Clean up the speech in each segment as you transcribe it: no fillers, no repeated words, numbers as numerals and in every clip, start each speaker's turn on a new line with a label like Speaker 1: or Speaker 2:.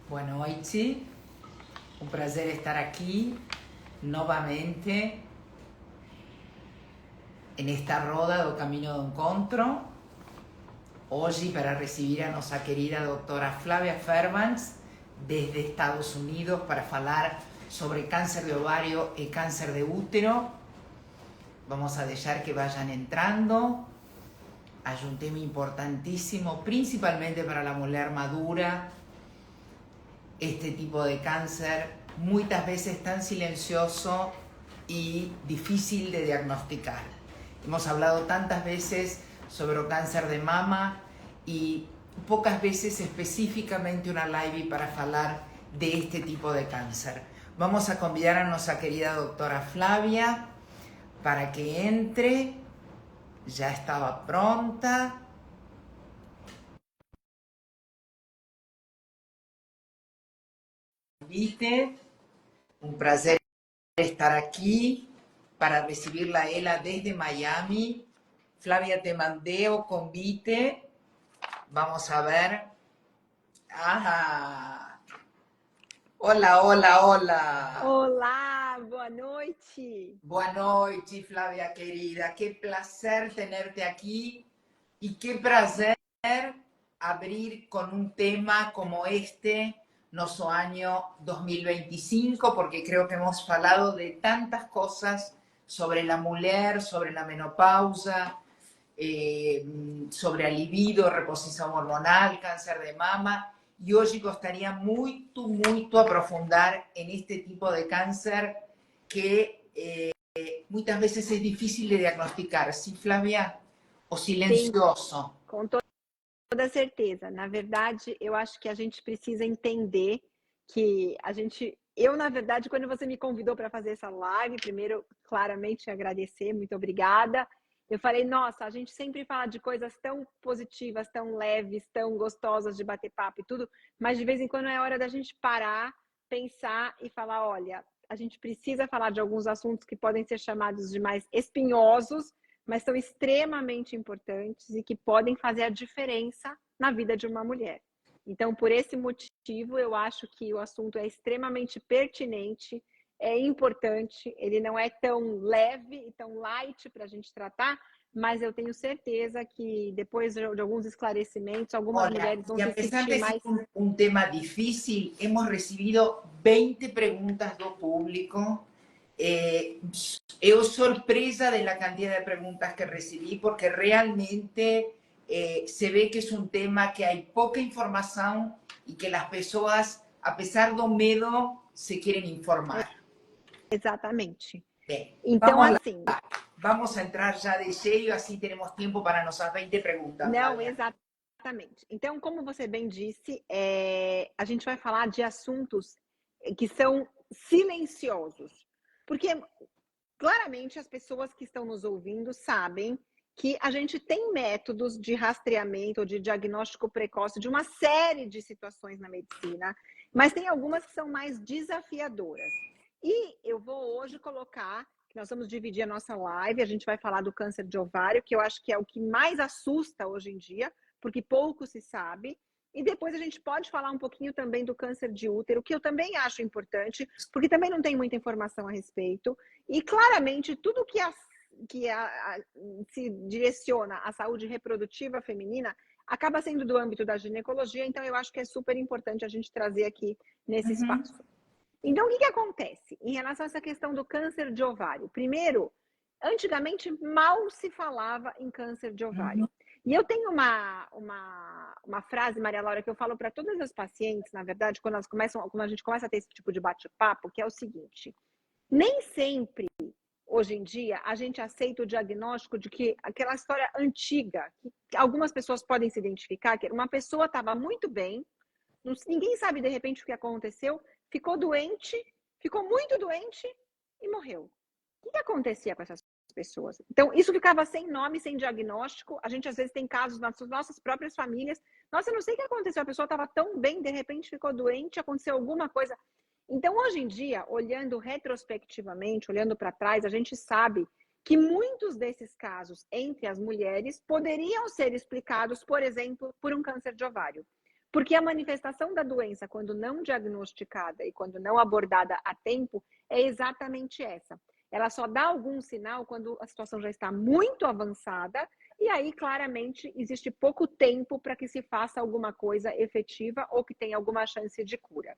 Speaker 1: Boa noite, um prazer estar aqui novamente nesta roda do Caminho do Encontro. Hoje para receber a nossa querida doutora Flávia Fairbanks desde Estados Unidos para falar sobre cáncer de ovário e cáncer de útero. Vamos a deixar que vayan entrando. Hay un tema importantísimo, principalmente para la mujer madura. Este tipo de cáncer muchas veces tan silencioso y difícil de diagnosticar. Hemos hablado tantas veces sobre el cáncer de mama y pocas veces específicamente una live para hablar de este tipo de cáncer. Vamos a convidar a nuestra querida doctora Flavia para que entre. Ya estaba pronta. Invite. Un placer estar aquí para recibirla a ella desde Miami. Flavia, te mandé o convite. Vamos a ver. Ajá. Hola, hola, hola.
Speaker 2: Olá, boa noite.
Speaker 1: Boa noite, Flavia querida. Qué placer tenerte aquí y qué placer abrir con un tema como este, nuestro año 2025, porque creo que hemos hablado de tantas cosas sobre la mujer, sobre la menopausa, sobre el libido, reposición hormonal, cáncer de mama, y hoy gostaria muito, muito aprofundar en este tipo de cáncer que muchas veces es difícil de diagnosticar, ¿sí, Flavia? O silencioso.
Speaker 2: Sim, com toda certeza. Na verdade, eu acho que a gente precisa entender que eu, na verdade, quando você me convidou para fazer essa live, primeiro, claramente agradecer, muito obrigada. Eu falei, nossa, a gente sempre fala de coisas tão positivas, tão leves, tão gostosas de bater papo e tudo, mas de vez em quando é hora da gente parar, pensar e falar, olha, a gente precisa falar de alguns assuntos que podem ser chamados de mais espinhosos, mas são extremamente importantes e que podem fazer a diferença na vida de uma mulher. Então, por esse motivo, eu acho que o assunto é extremamente pertinente, é importante, ele não é tão leve e tão light para a gente tratar, mas eu tenho certeza que depois de alguns esclarecimentos, algumas mulheres vão se sentir mais...
Speaker 1: Un tema difícil, hemos recibido 20 preguntas do público. Eu sorpresa de la cantidad de preguntas que recibí porque realmente se ve que es un tema que hay poca información y que las personas, a pesar do medo, se quieren informar.
Speaker 2: Exatamente.
Speaker 1: Bem,
Speaker 2: então,
Speaker 1: vamos
Speaker 2: assim...
Speaker 1: lá. Vamos a entrar já de cheio, assim teremos tempo para nossas 20 perguntas.
Speaker 2: Não,
Speaker 1: Flavia.
Speaker 2: exatamente. Então, como você bem disse, a gente vai falar de assuntos que são silenciosos. Porque, claramente, as pessoas que estão nos ouvindo sabem que a gente tem métodos de rastreamento ou de diagnóstico precoce de uma série de situações na medicina, mas tem algumas que são mais desafiadoras. E eu vou hoje colocar, que nós vamos dividir a nossa live, a gente vai falar do câncer de ovário, que eu acho que é o que mais assusta hoje em dia, porque pouco se sabe. E depois a gente pode falar um pouquinho também do câncer de útero, que eu também acho importante, porque também não tem muita informação a respeito. E claramente tudo que se direciona à saúde reprodutiva feminina acaba sendo do âmbito da ginecologia, então eu acho que é super importante a gente trazer aqui nesse espaço. Então, o que acontece em relação a essa questão do câncer de ovário? Primeiro, antigamente mal se falava em câncer de ovário. E eu tenho uma frase, Maria Laura, que eu falo para todas as pacientes, na verdade, quando a gente começa a ter esse tipo de bate-papo, que é o seguinte: nem sempre, hoje em dia, a gente aceita o diagnóstico de que aquela história antiga, que algumas pessoas podem se identificar, que uma pessoa estava muito bem, ninguém sabe de repente o que aconteceu, ficou doente, ficou muito doente e morreu. O que acontecia com essas pessoas? Então, isso ficava sem nome, sem diagnóstico. A gente, às vezes, tem casos nas nossas próprias famílias. Nossa, eu não sei o que aconteceu. A pessoa estava tão bem, de repente ficou doente, aconteceu alguma coisa. Então, hoje em dia, olhando retrospectivamente, olhando para trás, a gente sabe que muitos desses casos entre as mulheres poderiam ser explicados, por exemplo, por um câncer de ovário. Porque a manifestação da doença, quando não diagnosticada e quando não abordada a tempo, é exatamente essa. Ela só dá algum sinal quando a situação já está muito avançada e aí, claramente, existe pouco tempo para que se faça alguma coisa efetiva ou que tenha alguma chance de cura.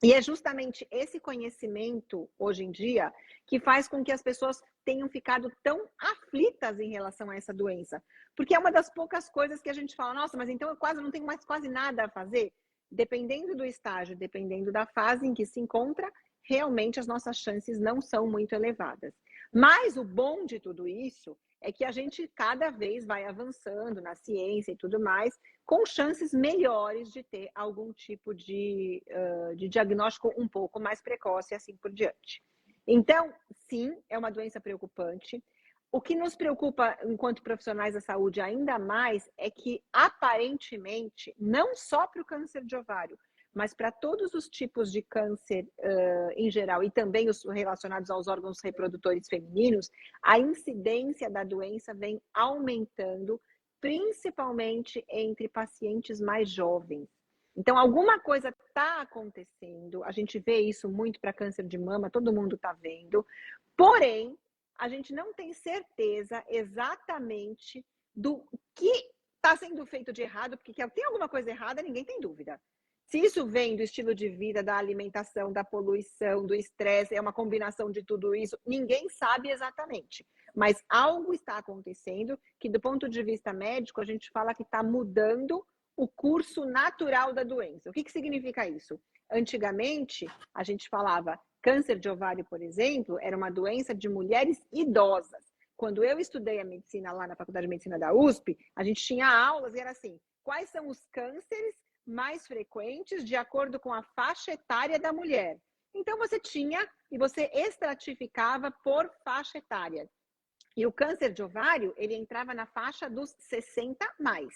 Speaker 2: E é justamente esse conhecimento, hoje em dia, que faz com que as pessoas tenham ficado tão aflitas em relação a essa doença. Porque é uma das poucas coisas que a gente fala, nossa, mas então eu quase não tenho mais quase nada a fazer. Dependendo do estágio, dependendo da fase em que se encontra, realmente as nossas chances não são muito elevadas. Mas o bom de tudo isso é que a gente cada vez vai avançando na ciência e tudo mais, com chances melhores de ter algum tipo de diagnóstico um pouco mais precoce e assim por diante. Então, sim, é uma doença preocupante. O que nos preocupa enquanto profissionais da saúde ainda mais é que, aparentemente, não só para o câncer de ovário, mas para todos os tipos de câncer em geral e também os relacionados aos órgãos reprodutores femininos, a incidência da doença vem aumentando, principalmente entre pacientes mais jovens. Então, alguma coisa está acontecendo, a gente vê isso muito para câncer de mama, todo mundo está vendo, porém, a gente não tem certeza exatamente do que está sendo feito de errado, porque tem alguma coisa errada, ninguém tem dúvida. Se isso vem do estilo de vida, da alimentação, da poluição, do estresse, é uma combinação de tudo isso, ninguém sabe exatamente. Mas algo está acontecendo que, do ponto de vista médico, a gente fala que está mudando o curso natural da doença. O que significa isso? Antigamente, a gente falava câncer de ovário, por exemplo, era uma doença de mulheres idosas. Quando eu estudei a medicina lá na Faculdade de Medicina da USP, a gente tinha aulas e era assim, quais são os cânceres mais frequentes de acordo com a faixa etária da mulher. Então, você tinha e você estratificava por faixa etária. E o câncer de ovário, ele entrava na faixa dos 60 mais.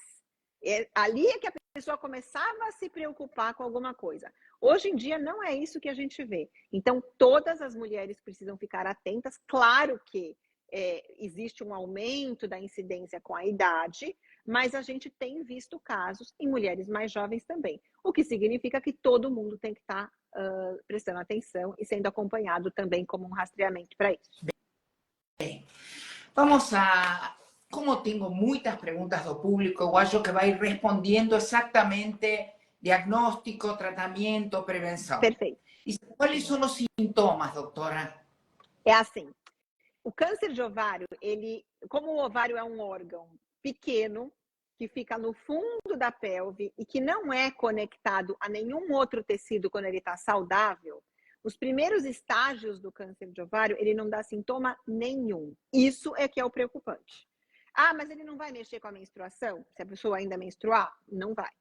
Speaker 2: Ali é que a pessoa começava a se preocupar com alguma coisa. Hoje em dia, não é isso que a gente vê. Então, todas as mulheres precisam ficar atentas. Claro que existe um aumento da incidência com a idade, mas a gente tem visto casos em mulheres mais jovens também. O que significa que todo mundo tem que estar prestando atenção e sendo acompanhado também como um rastreamento para isso.
Speaker 1: Bem, vamos a... Como tengo muchas preguntas do público, eu acho que vai respondendo exatamente diagnóstico, tratamento, prevenção.
Speaker 2: Perfeito.
Speaker 1: E quais são os sintomas, doutora?
Speaker 2: É assim, o câncer de ovário, como o ovário é um órgão pequeno, que fica no fundo da pelve e que não é conectado a nenhum outro tecido quando ele está saudável, os primeiros estágios do câncer de ovário, ele não dá sintoma nenhum. Isso é que é o preocupante. Ah, mas ele não vai mexer com a menstruação? Se a pessoa ainda menstruar? Não vai.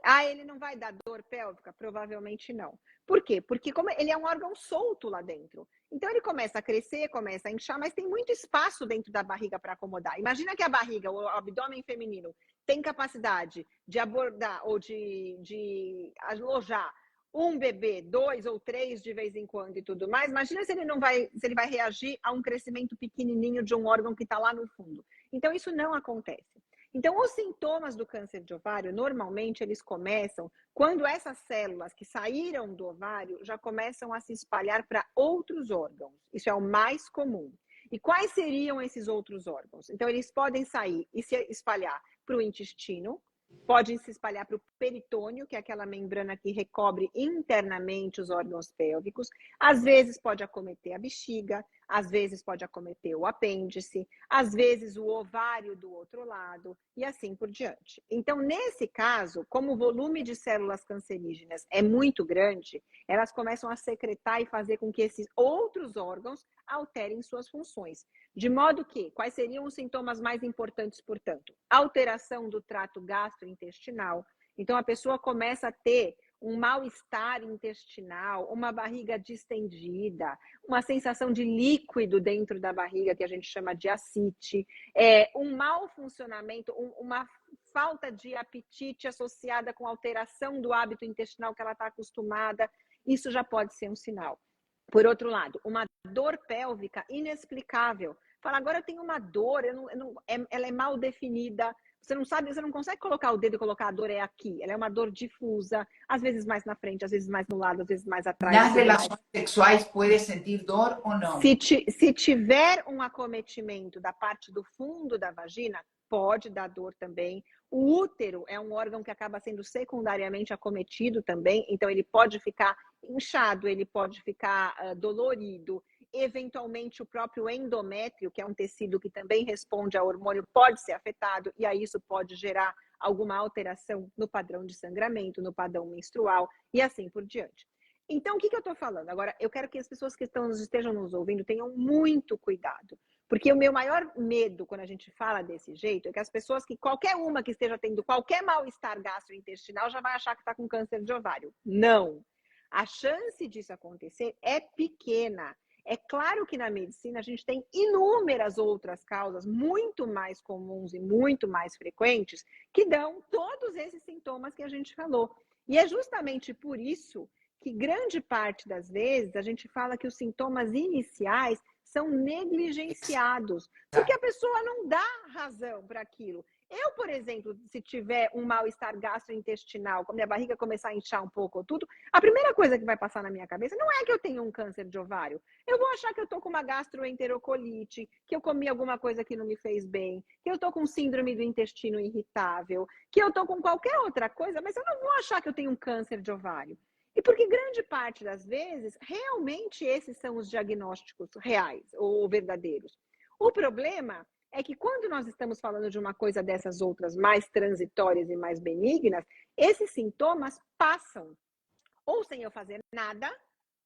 Speaker 2: Ah, ele não vai dar dor pélvica? Provavelmente não. Por quê? Porque como ele é um órgão solto lá dentro. Então ele começa a crescer, começa a inchar, mas tem muito espaço dentro da barriga para acomodar. Imagina que a barriga, o abdômen feminino, tem capacidade de abordar ou de alojar um bebê, 2 ou 3 de vez em quando e tudo mais. Imagina se ele vai reagir a um crescimento pequenininho de um órgão que está lá no fundo. Então isso não acontece. Então, os sintomas do câncer de ovário, normalmente, eles começam quando essas células que saíram do ovário já começam a se espalhar para outros órgãos. Isso é o mais comum. E quais seriam esses outros órgãos? Então, eles podem sair e se espalhar para o intestino, podem se espalhar para o peritônio, que é aquela membrana que recobre internamente os órgãos pélvicos. Às vezes pode acometer a bexiga, às vezes pode acometer o apêndice, às vezes o ovário do outro lado e assim por diante. Então, nesse caso, como o volume de células cancerígenas é muito grande, elas começam a secretar e fazer com que esses outros órgãos alterem suas funções. De modo que, quais seriam os sintomas mais importantes, portanto? Alteração do trato gastrointestinal. Então, a pessoa começa a ter um mal-estar intestinal, uma barriga distendida, uma sensação de líquido dentro da barriga, que a gente chama de ascite, um mau funcionamento, uma falta de apetite associada com alteração do hábito intestinal que ela está acostumada, isso já pode ser um sinal. Por outro lado, uma dor pélvica inexplicável. Fala, agora eu tenho uma dor, ela é mal definida, Você não sabe, você não consegue colocar o dedo e colocar a dor é aqui. Ela é uma dor difusa, às vezes mais na frente, às vezes mais no lado, às vezes mais atrás.
Speaker 1: Nas relações sexuais pode sentir dor ou não?
Speaker 2: Se tiver um acometimento da parte do fundo da vagina, pode dar dor também. O útero é um órgão que acaba sendo secundariamente acometido também, então ele pode ficar inchado, ele pode ficar dolorido. Eventualmente, o próprio endométrio, que é um tecido que também responde a hormônio, pode ser afetado, e aí isso pode gerar alguma alteração no padrão de sangramento, no padrão menstrual, e assim por diante. Então, o que eu estou falando? Agora, eu quero que as pessoas que estejam nos ouvindo tenham muito cuidado. Porque o meu maior medo quando a gente fala desse jeito é que as pessoas qualquer uma que esteja tendo qualquer mal-estar gastrointestinal já vai achar que está com câncer de ovário. Não. A chance disso acontecer é pequena. É claro que na medicina a gente tem inúmeras outras causas muito mais comuns e muito mais frequentes que dão todos esses sintomas que a gente falou. E é justamente por isso que grande parte das vezes a gente fala que os sintomas iniciais são negligenciados, porque a pessoa não dá razão para aquilo. Eu, por exemplo, se tiver um mal-estar gastrointestinal, quando minha barriga começar a inchar um pouco ou tudo, a primeira coisa que vai passar na minha cabeça não é que eu tenho um câncer de ovário. Eu vou achar que eu estou com uma gastroenterocolite, que eu comi alguma coisa que não me fez bem, que eu estou com síndrome do intestino irritável, que eu estou com qualquer outra coisa, mas eu não vou achar que eu tenho um câncer de ovário. E porque grande parte das vezes, realmente esses são os diagnósticos reais ou verdadeiros. O problema é que quando nós estamos falando de uma coisa dessas outras mais transitórias e mais benignas, esses sintomas passam ou sem eu fazer nada,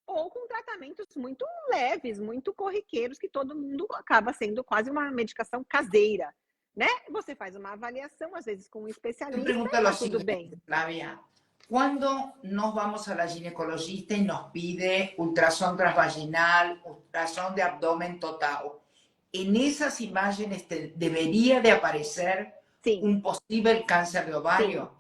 Speaker 2: ou com tratamentos muito leves, muito corriqueiros, que todo mundo acaba sendo quase uma medicação caseira, né? Você faz uma avaliação, às vezes com um especialista, e tá tudo bem.
Speaker 1: Flavia, cuando nos vamos a la ginecologista y nos pide ultrasonido transvaginal, ultrasonido de abdomen total, en esas imágenes debería de aparecer
Speaker 2: Sim.
Speaker 1: un posible cáncer de ovario.
Speaker 2: Sim.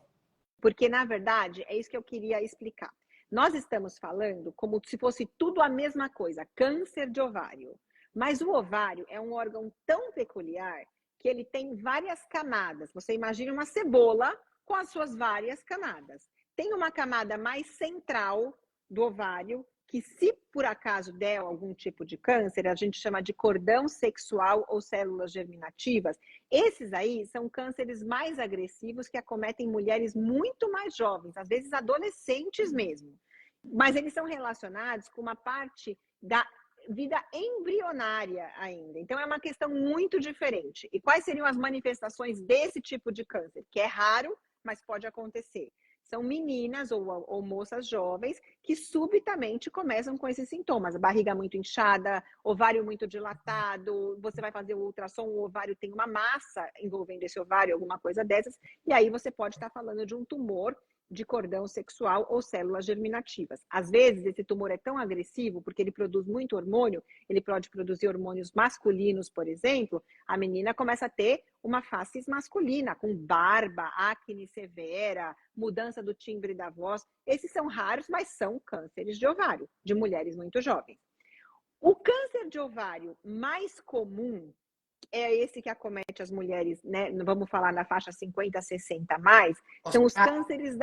Speaker 2: Porque, na verdade, é isso que eu queria explicar. Nós estamos falando como se fosse tudo a mesma coisa, câncer de ovário. Mas o ovário é um órgão tão peculiar que ele tem várias camadas. Você imagina uma cebola com as suas várias camadas. Tem uma camada mais central do ovário, que se por acaso der algum tipo de câncer, a gente chama de cordão sexual ou células germinativas. Esses aí são cânceres mais agressivos que acometem mulheres muito mais jovens, às vezes adolescentes mesmo. Mas eles são relacionados com uma parte da vida embrionária ainda. Então é uma questão muito diferente. E quais seriam as manifestações desse tipo de câncer? Que é raro, mas pode acontecer. São meninas ou moças jovens que subitamente começam com esses sintomas. Barriga muito inchada, ovário muito dilatado, você vai fazer o ultrassom, o ovário tem uma massa envolvendo esse ovário, alguma coisa dessas, e aí você pode estar falando de um tumor de cordão sexual ou células germinativas. Às vezes, esse tumor é tão agressivo, porque ele produz muito hormônio, ele pode produzir hormônios masculinos, por exemplo, a menina começa a ter uma face masculina, com barba, acne severa, mudança do timbre da voz. Esses são raros, mas são cânceres de ovário, de mulheres muito jovens. O câncer de ovário mais comum é esse que acomete as mulheres, né? Vamos falar na faixa 50, 60 a mais, são os cânceres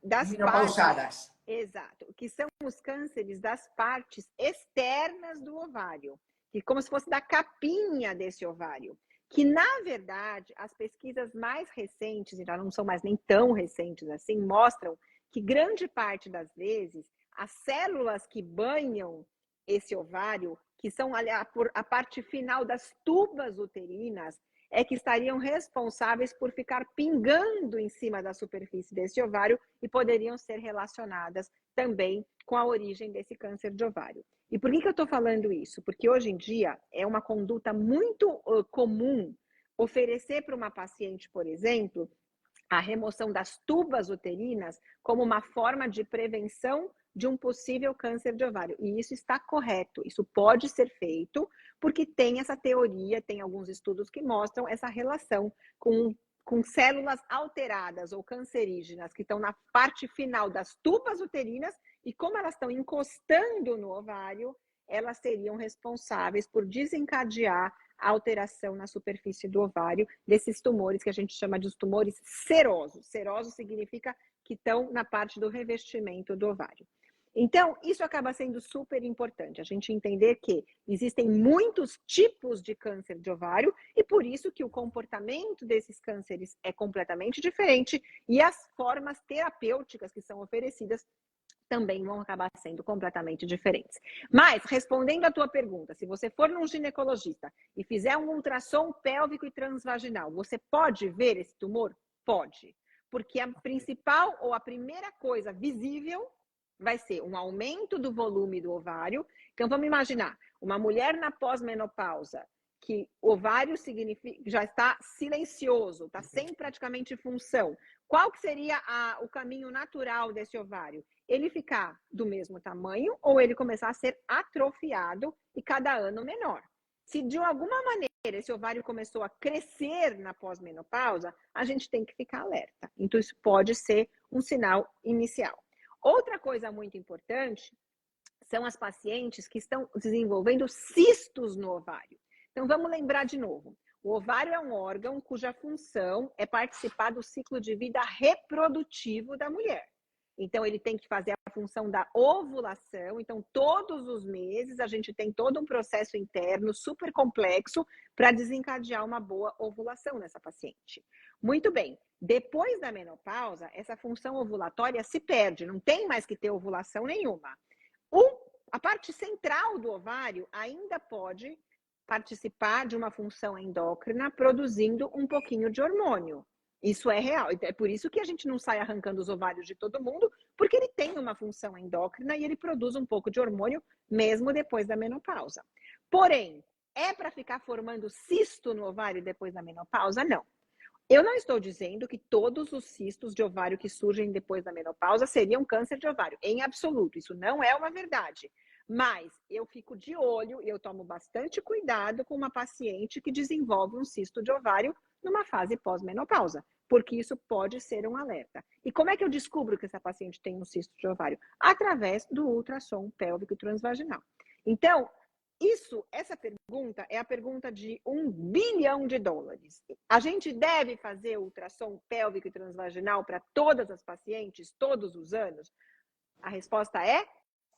Speaker 2: das partes. Exato, que são os cânceres das partes externas do ovário, que como se fosse da capinha desse ovário. Que, na verdade, as pesquisas mais recentes, e já não são mais nem tão recentes assim, mostram que grande parte das vezes as células que banham esse ovário, que são a parte final das tubas uterinas, é que estariam responsáveis por ficar pingando em cima da superfície desse ovário e poderiam ser relacionadas também com a origem desse câncer de ovário. E por que eu estou falando isso? Porque hoje em dia é uma conduta muito comum oferecer para uma paciente, por exemplo, a remoção das tubas uterinas como uma forma de prevenção de um possível câncer de ovário. E isso está correto, isso pode ser feito, porque tem essa teoria, tem alguns estudos que mostram essa relação com células alteradas ou cancerígenas que estão na parte final das tubas uterinas e como elas estão encostando no ovário, elas seriam responsáveis por desencadear a alteração na superfície do ovário desses tumores que a gente chama de os tumores serosos. Seroso significa que estão na parte do revestimento do ovário. Então, isso acaba sendo super importante, a gente entender que existem muitos tipos de câncer de ovário e por isso que o comportamento desses cânceres é completamente diferente e as formas terapêuticas que são oferecidas também vão acabar sendo completamente diferentes. Mas, respondendo à tua pergunta, se você for num ginecologista e fizer um ultrassom pélvico e transvaginal, você pode ver esse tumor? Pode. Porque a principal ou a primeira coisa visível vai ser um aumento do volume do ovário. Então, vamos imaginar, uma mulher na pós-menopausa, que o ovário significa, já está silencioso, está sem praticamente função. Qual que seria o caminho natural desse ovário? Ele ficar do mesmo tamanho ou ele começar a ser atrofiado e cada ano menor. Se de alguma maneira esse ovário começou a crescer na pós-menopausa, a gente tem que ficar alerta. Então, isso pode ser um sinal inicial. Outra coisa muito importante são as pacientes que estão desenvolvendo cistos no ovário. Então, vamos lembrar de novo. O ovário é um órgão cuja função é participar do ciclo de vida reprodutivo da mulher. Então, ele tem que fazer a função da ovulação. Então, todos os meses, a gente tem todo um processo interno super complexo para desencadear uma boa ovulação nessa paciente. Muito bem. Depois da menopausa, essa função ovulatória se perde. Não tem mais que ter ovulação nenhuma. A parte central do ovário ainda pode participar de uma função endócrina produzindo um pouquinho de hormônio. Isso é real. É por isso que a gente não sai arrancando os ovários de todo mundo, porque ele tem uma função endócrina e ele produz um pouco de hormônio mesmo depois da menopausa. Porém, é para ficar formando cisto no ovário depois da menopausa? Não. Eu não estou dizendo que todos os cistos de ovário que surgem depois da menopausa seriam câncer de ovário, em absoluto. Isso não é uma verdade. Mas eu fico de olho e eu tomo bastante cuidado com uma paciente que desenvolve um cisto de ovário numa fase pós-menopausa, porque isso pode ser um alerta. E como é que eu descubro que essa paciente tem um cisto de ovário? Através do ultrassom pélvico transvaginal. Então, essa pergunta é a pergunta de $1 bilhão. A gente deve fazer ultrassom pélvico e transvaginal para todas as pacientes, todos os anos? A resposta é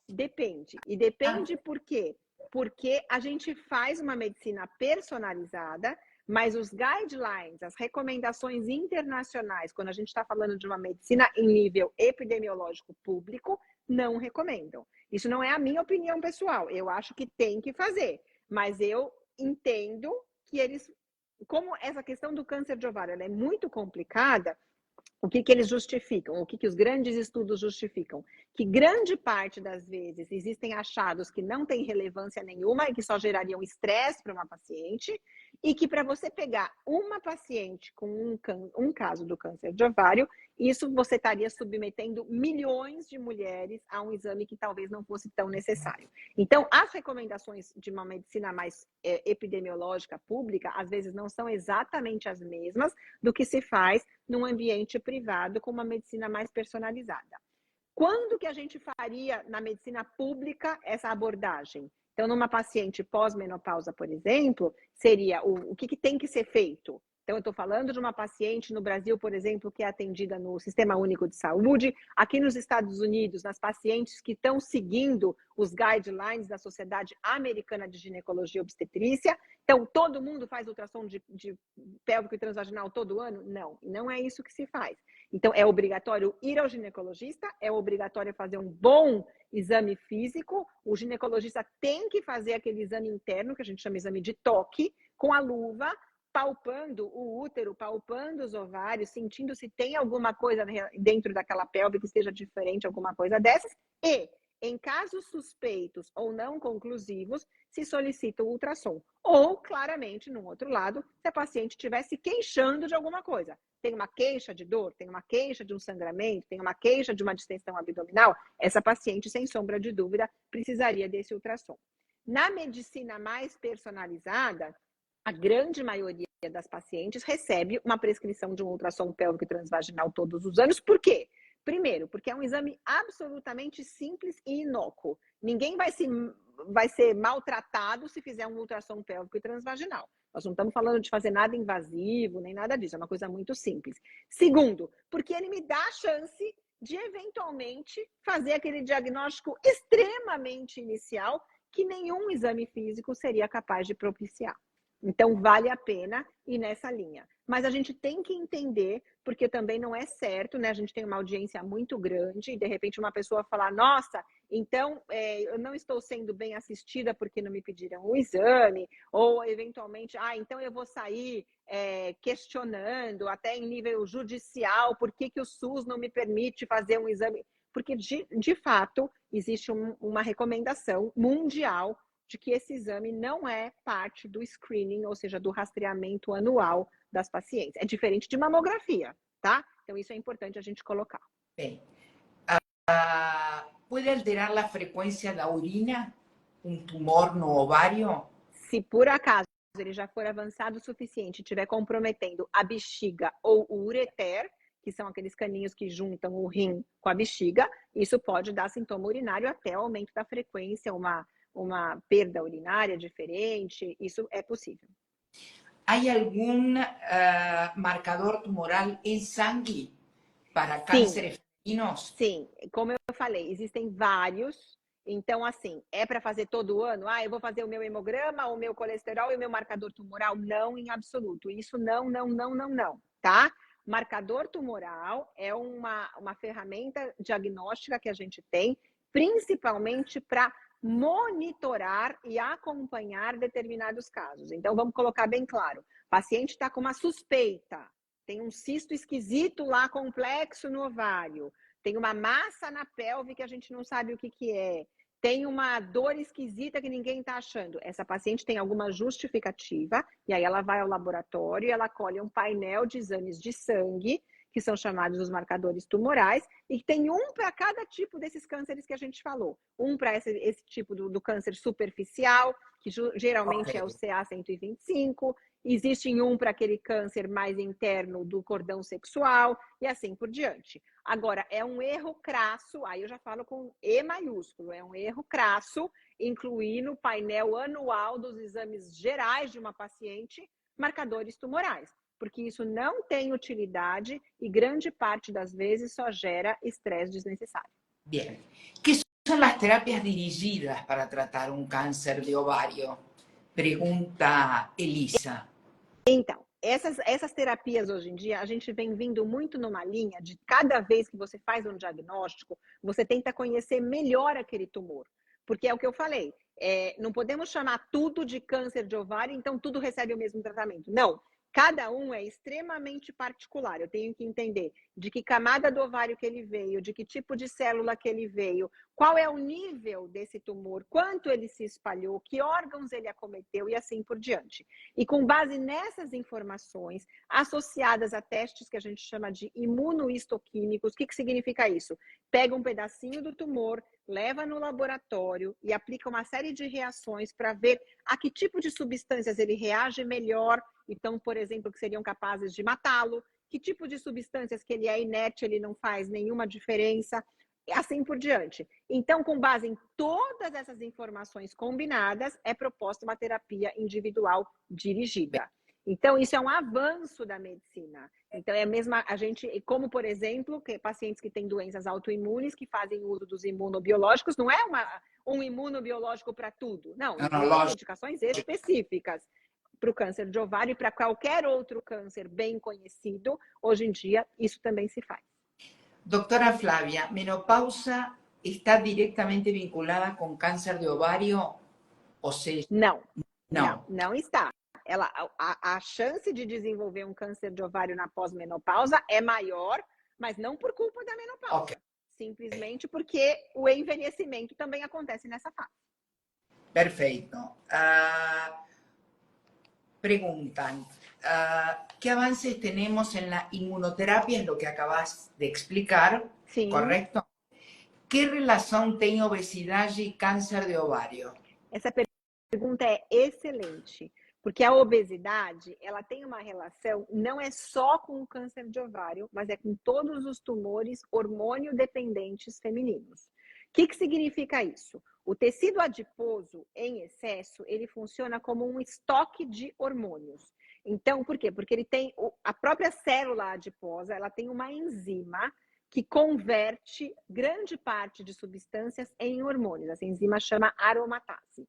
Speaker 2: depende. E depende por quê? Porque a gente faz uma medicina personalizada, mas os guidelines, as recomendações internacionais, quando a gente está falando de uma medicina em nível epidemiológico público, não recomendam. Isso não é a minha opinião pessoal. Eu acho que tem que fazer. Mas eu entendo que eles... Como essa questão do câncer de ovário ela é muito complicada, o que eles justificam? O que os grandes estudos justificam? Que grande parte das vezes existem achados que não têm relevância nenhuma e que só gerariam estresse para uma paciente, e que para você pegar uma paciente com um caso do câncer de ovário, isso você estaria submetendo milhões de mulheres a um exame que talvez não fosse tão necessário. Então, as recomendações de uma medicina mais epidemiológica pública, às vezes não são exatamente as mesmas do que se faz num ambiente privado com uma medicina mais personalizada. Quando que a gente faria na medicina pública essa abordagem? Então, numa paciente pós-menopausa, por exemplo, seria o que tem que ser feito? Então, eu estou falando de uma paciente no Brasil, por exemplo, que é atendida no Sistema Único de Saúde. Aqui nos Estados Unidos, nas pacientes que estão seguindo os guidelines da Sociedade Americana de Ginecologia e Obstetrícia. Então, todo mundo faz ultrassom de pélvico e transvaginal todo ano? Não, não é isso que se faz. Então, é obrigatório ir ao ginecologista, é obrigatório fazer um bom exame físico. O ginecologista tem que fazer aquele exame interno, que a gente chama de exame de toque, com a luva, palpando o útero, palpando os ovários, sentindo se tem alguma coisa dentro daquela pelve que esteja diferente, alguma coisa dessas. E, em casos suspeitos ou não conclusivos, se solicita o ultrassom. Ou, claramente, no outro lado, se a paciente estiver se queixando de alguma coisa. Tem uma queixa de dor, tem uma queixa de um sangramento, tem uma queixa de uma distensão abdominal, essa paciente, sem sombra de dúvida, precisaria desse ultrassom. Na medicina mais personalizada, a grande maioria das pacientes recebe uma prescrição de um ultrassom pélvico transvaginal todos os anos. Por quê? Primeiro, porque é um exame absolutamente simples e inócuo. Ninguém vai se vai ser maltratado se fizer um ultrassom pélvico e transvaginal. Nós não estamos falando de fazer nada invasivo, nem nada disso, é uma coisa muito simples. Segundo, porque ele me dá a chance de, eventualmente, fazer aquele diagnóstico extremamente inicial que nenhum exame físico seria capaz de propiciar. Então, vale a pena ir nessa linha. Mas a gente tem que entender, porque também não é certo, né? A gente tem uma audiência muito grande e, de repente, uma pessoa falar, nossa, então eu não estou sendo bem assistida porque não me pediram o exame, ou, eventualmente, então eu vou sair questionando, até em nível judicial, por que o SUS não me permite fazer um exame? Porque, de fato, existe uma recomendação mundial de que esse exame não é parte do screening, ou seja, do rastreamento anual das pacientes. É diferente de mamografia, tá? Então, isso é importante a gente colocar.
Speaker 1: Bem, ¿puede alterar a frequência da urina um tumor no ovário?
Speaker 2: Se por acaso ele já for avançado o suficiente e estiver comprometendo a bexiga ou o ureter, que são aqueles caninhos que juntam o rim com a bexiga, isso pode dar sintoma urinário até o aumento da frequência, uma perda urinária diferente, isso é possível.
Speaker 1: Há algum marcador tumoral em sangue para cânceres femininos?
Speaker 2: Sim, como eu falei, existem vários. Então, assim, é para fazer todo ano? Eu vou fazer o meu hemograma, o meu colesterol e o meu marcador tumoral? Não, em absoluto. Isso não, tá? Marcador tumoral é uma ferramenta diagnóstica que a gente tem, principalmente para monitorar e acompanhar determinados casos. Então, vamos colocar bem claro. O paciente está com uma suspeita, tem um cisto esquisito lá, complexo no ovário, tem uma massa na pelve que a gente não sabe o que é, tem uma dor esquisita que ninguém está achando. Essa paciente tem alguma justificativa, e aí ela vai ao laboratório e ela colhe um painel de exames de sangue, que são chamados os marcadores tumorais, e tem um para cada tipo desses cânceres que a gente falou. Um para esse tipo do câncer superficial, que geralmente é o CA125, existe um para aquele câncer mais interno do cordão sexual, e assim por diante. Agora, é um erro crasso, aí eu já falo com E maiúsculo, é um erro crasso incluir no painel anual dos exames gerais de uma paciente marcadores tumorais, porque isso não tem utilidade e grande parte das vezes só gera estresse desnecessário.
Speaker 1: Bien. ¿Qué son las terapias dirigidas para tratar un cáncer de ovario? Pergunta Elisa.
Speaker 2: Então, essas terapias hoje em dia, a gente vem vindo muito numa linha de cada vez que você faz um diagnóstico, você tenta conhecer melhor aquele tumor. Porque é o que eu falei, não podemos chamar tudo de câncer de ovário, então tudo recebe o mesmo tratamento. Não, cada um é extremamente particular. Eu tenho que entender de que camada do ovário que ele veio, de que tipo de célula que ele veio, qual é o nível desse tumor, quanto ele se espalhou, que órgãos ele acometeu e assim por diante. E com base nessas informações, associadas a testes que a gente chama de imunohistoquímicos, o que significa isso? Pega um pedacinho do tumor, leva no laboratório e aplica uma série de reações para ver a que tipo de substâncias ele reage melhor, então, por exemplo, que seriam capazes de matá-lo, que tipo de substâncias que ele é inerte, ele não faz nenhuma diferença, e assim por diante. Então, com base em todas essas informações combinadas, é proposta uma terapia individual dirigida. Então, isso é um avanço da medicina. Então, é a mesma, a gente, como por exemplo, pacientes que têm doenças autoimunes, que fazem uso dos imunobiológicos, não é um imunobiológico para tudo. Não, existem indicações específicas para o câncer de ovário e para qualquer outro câncer bem conhecido. Hoje em dia, isso também se faz.
Speaker 1: Doctora Flavia, ¿menopausa está directamente vinculada con cáncer de ovario? O sea,
Speaker 2: não está. A chance de desenvolver um câncer de ovário na pós-menopausa é maior, mas não por culpa da menopausa. Okay. Simplesmente porque o envelhecimento também acontece nessa fase.
Speaker 1: Perfeito. Preguntan, ¿qué avances tenemos en la inmunoterapia? Es lo que acabas de explicar,
Speaker 2: Sim.
Speaker 1: ¿correcto? ¿Qué relación tiene obesidad y cáncer de ovario?
Speaker 2: Essa pergunta é excelente, porque a obesidade, ela tem uma relação, não é só com o câncer de ovário, mas é com todos os tumores hormônio-dependentes femininos. que significa isso? O tecido adiposo em excesso, ele funciona como um estoque de hormônios. Então, por quê? Porque ele tem a própria célula adiposa, ela tem uma enzima que converte grande parte de substâncias em hormônios. Essa enzima chama aromatase. O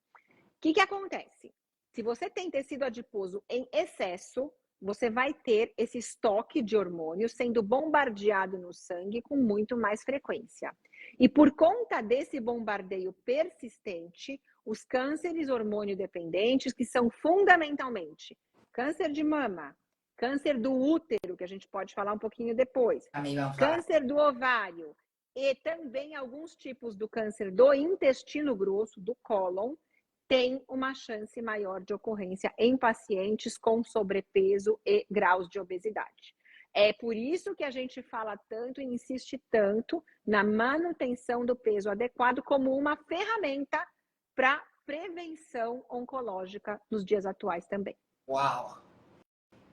Speaker 2: que acontece? Se você tem tecido adiposo em excesso, você vai ter esse estoque de hormônios sendo bombardeado no sangue com muito mais frequência. E por conta desse bombardeio persistente, os cânceres hormônio dependentes, que são fundamentalmente câncer de mama, câncer do útero, que a gente pode falar um pouquinho depois, câncer do ovário e também alguns tipos do câncer do intestino grosso, do cólon, tem uma chance maior de ocorrência em pacientes com sobrepeso e graus de obesidade. É por isso que a gente fala tanto e insiste tanto na manutenção do peso adequado como uma ferramenta para prevenção oncológica nos dias atuais também.
Speaker 1: Uau!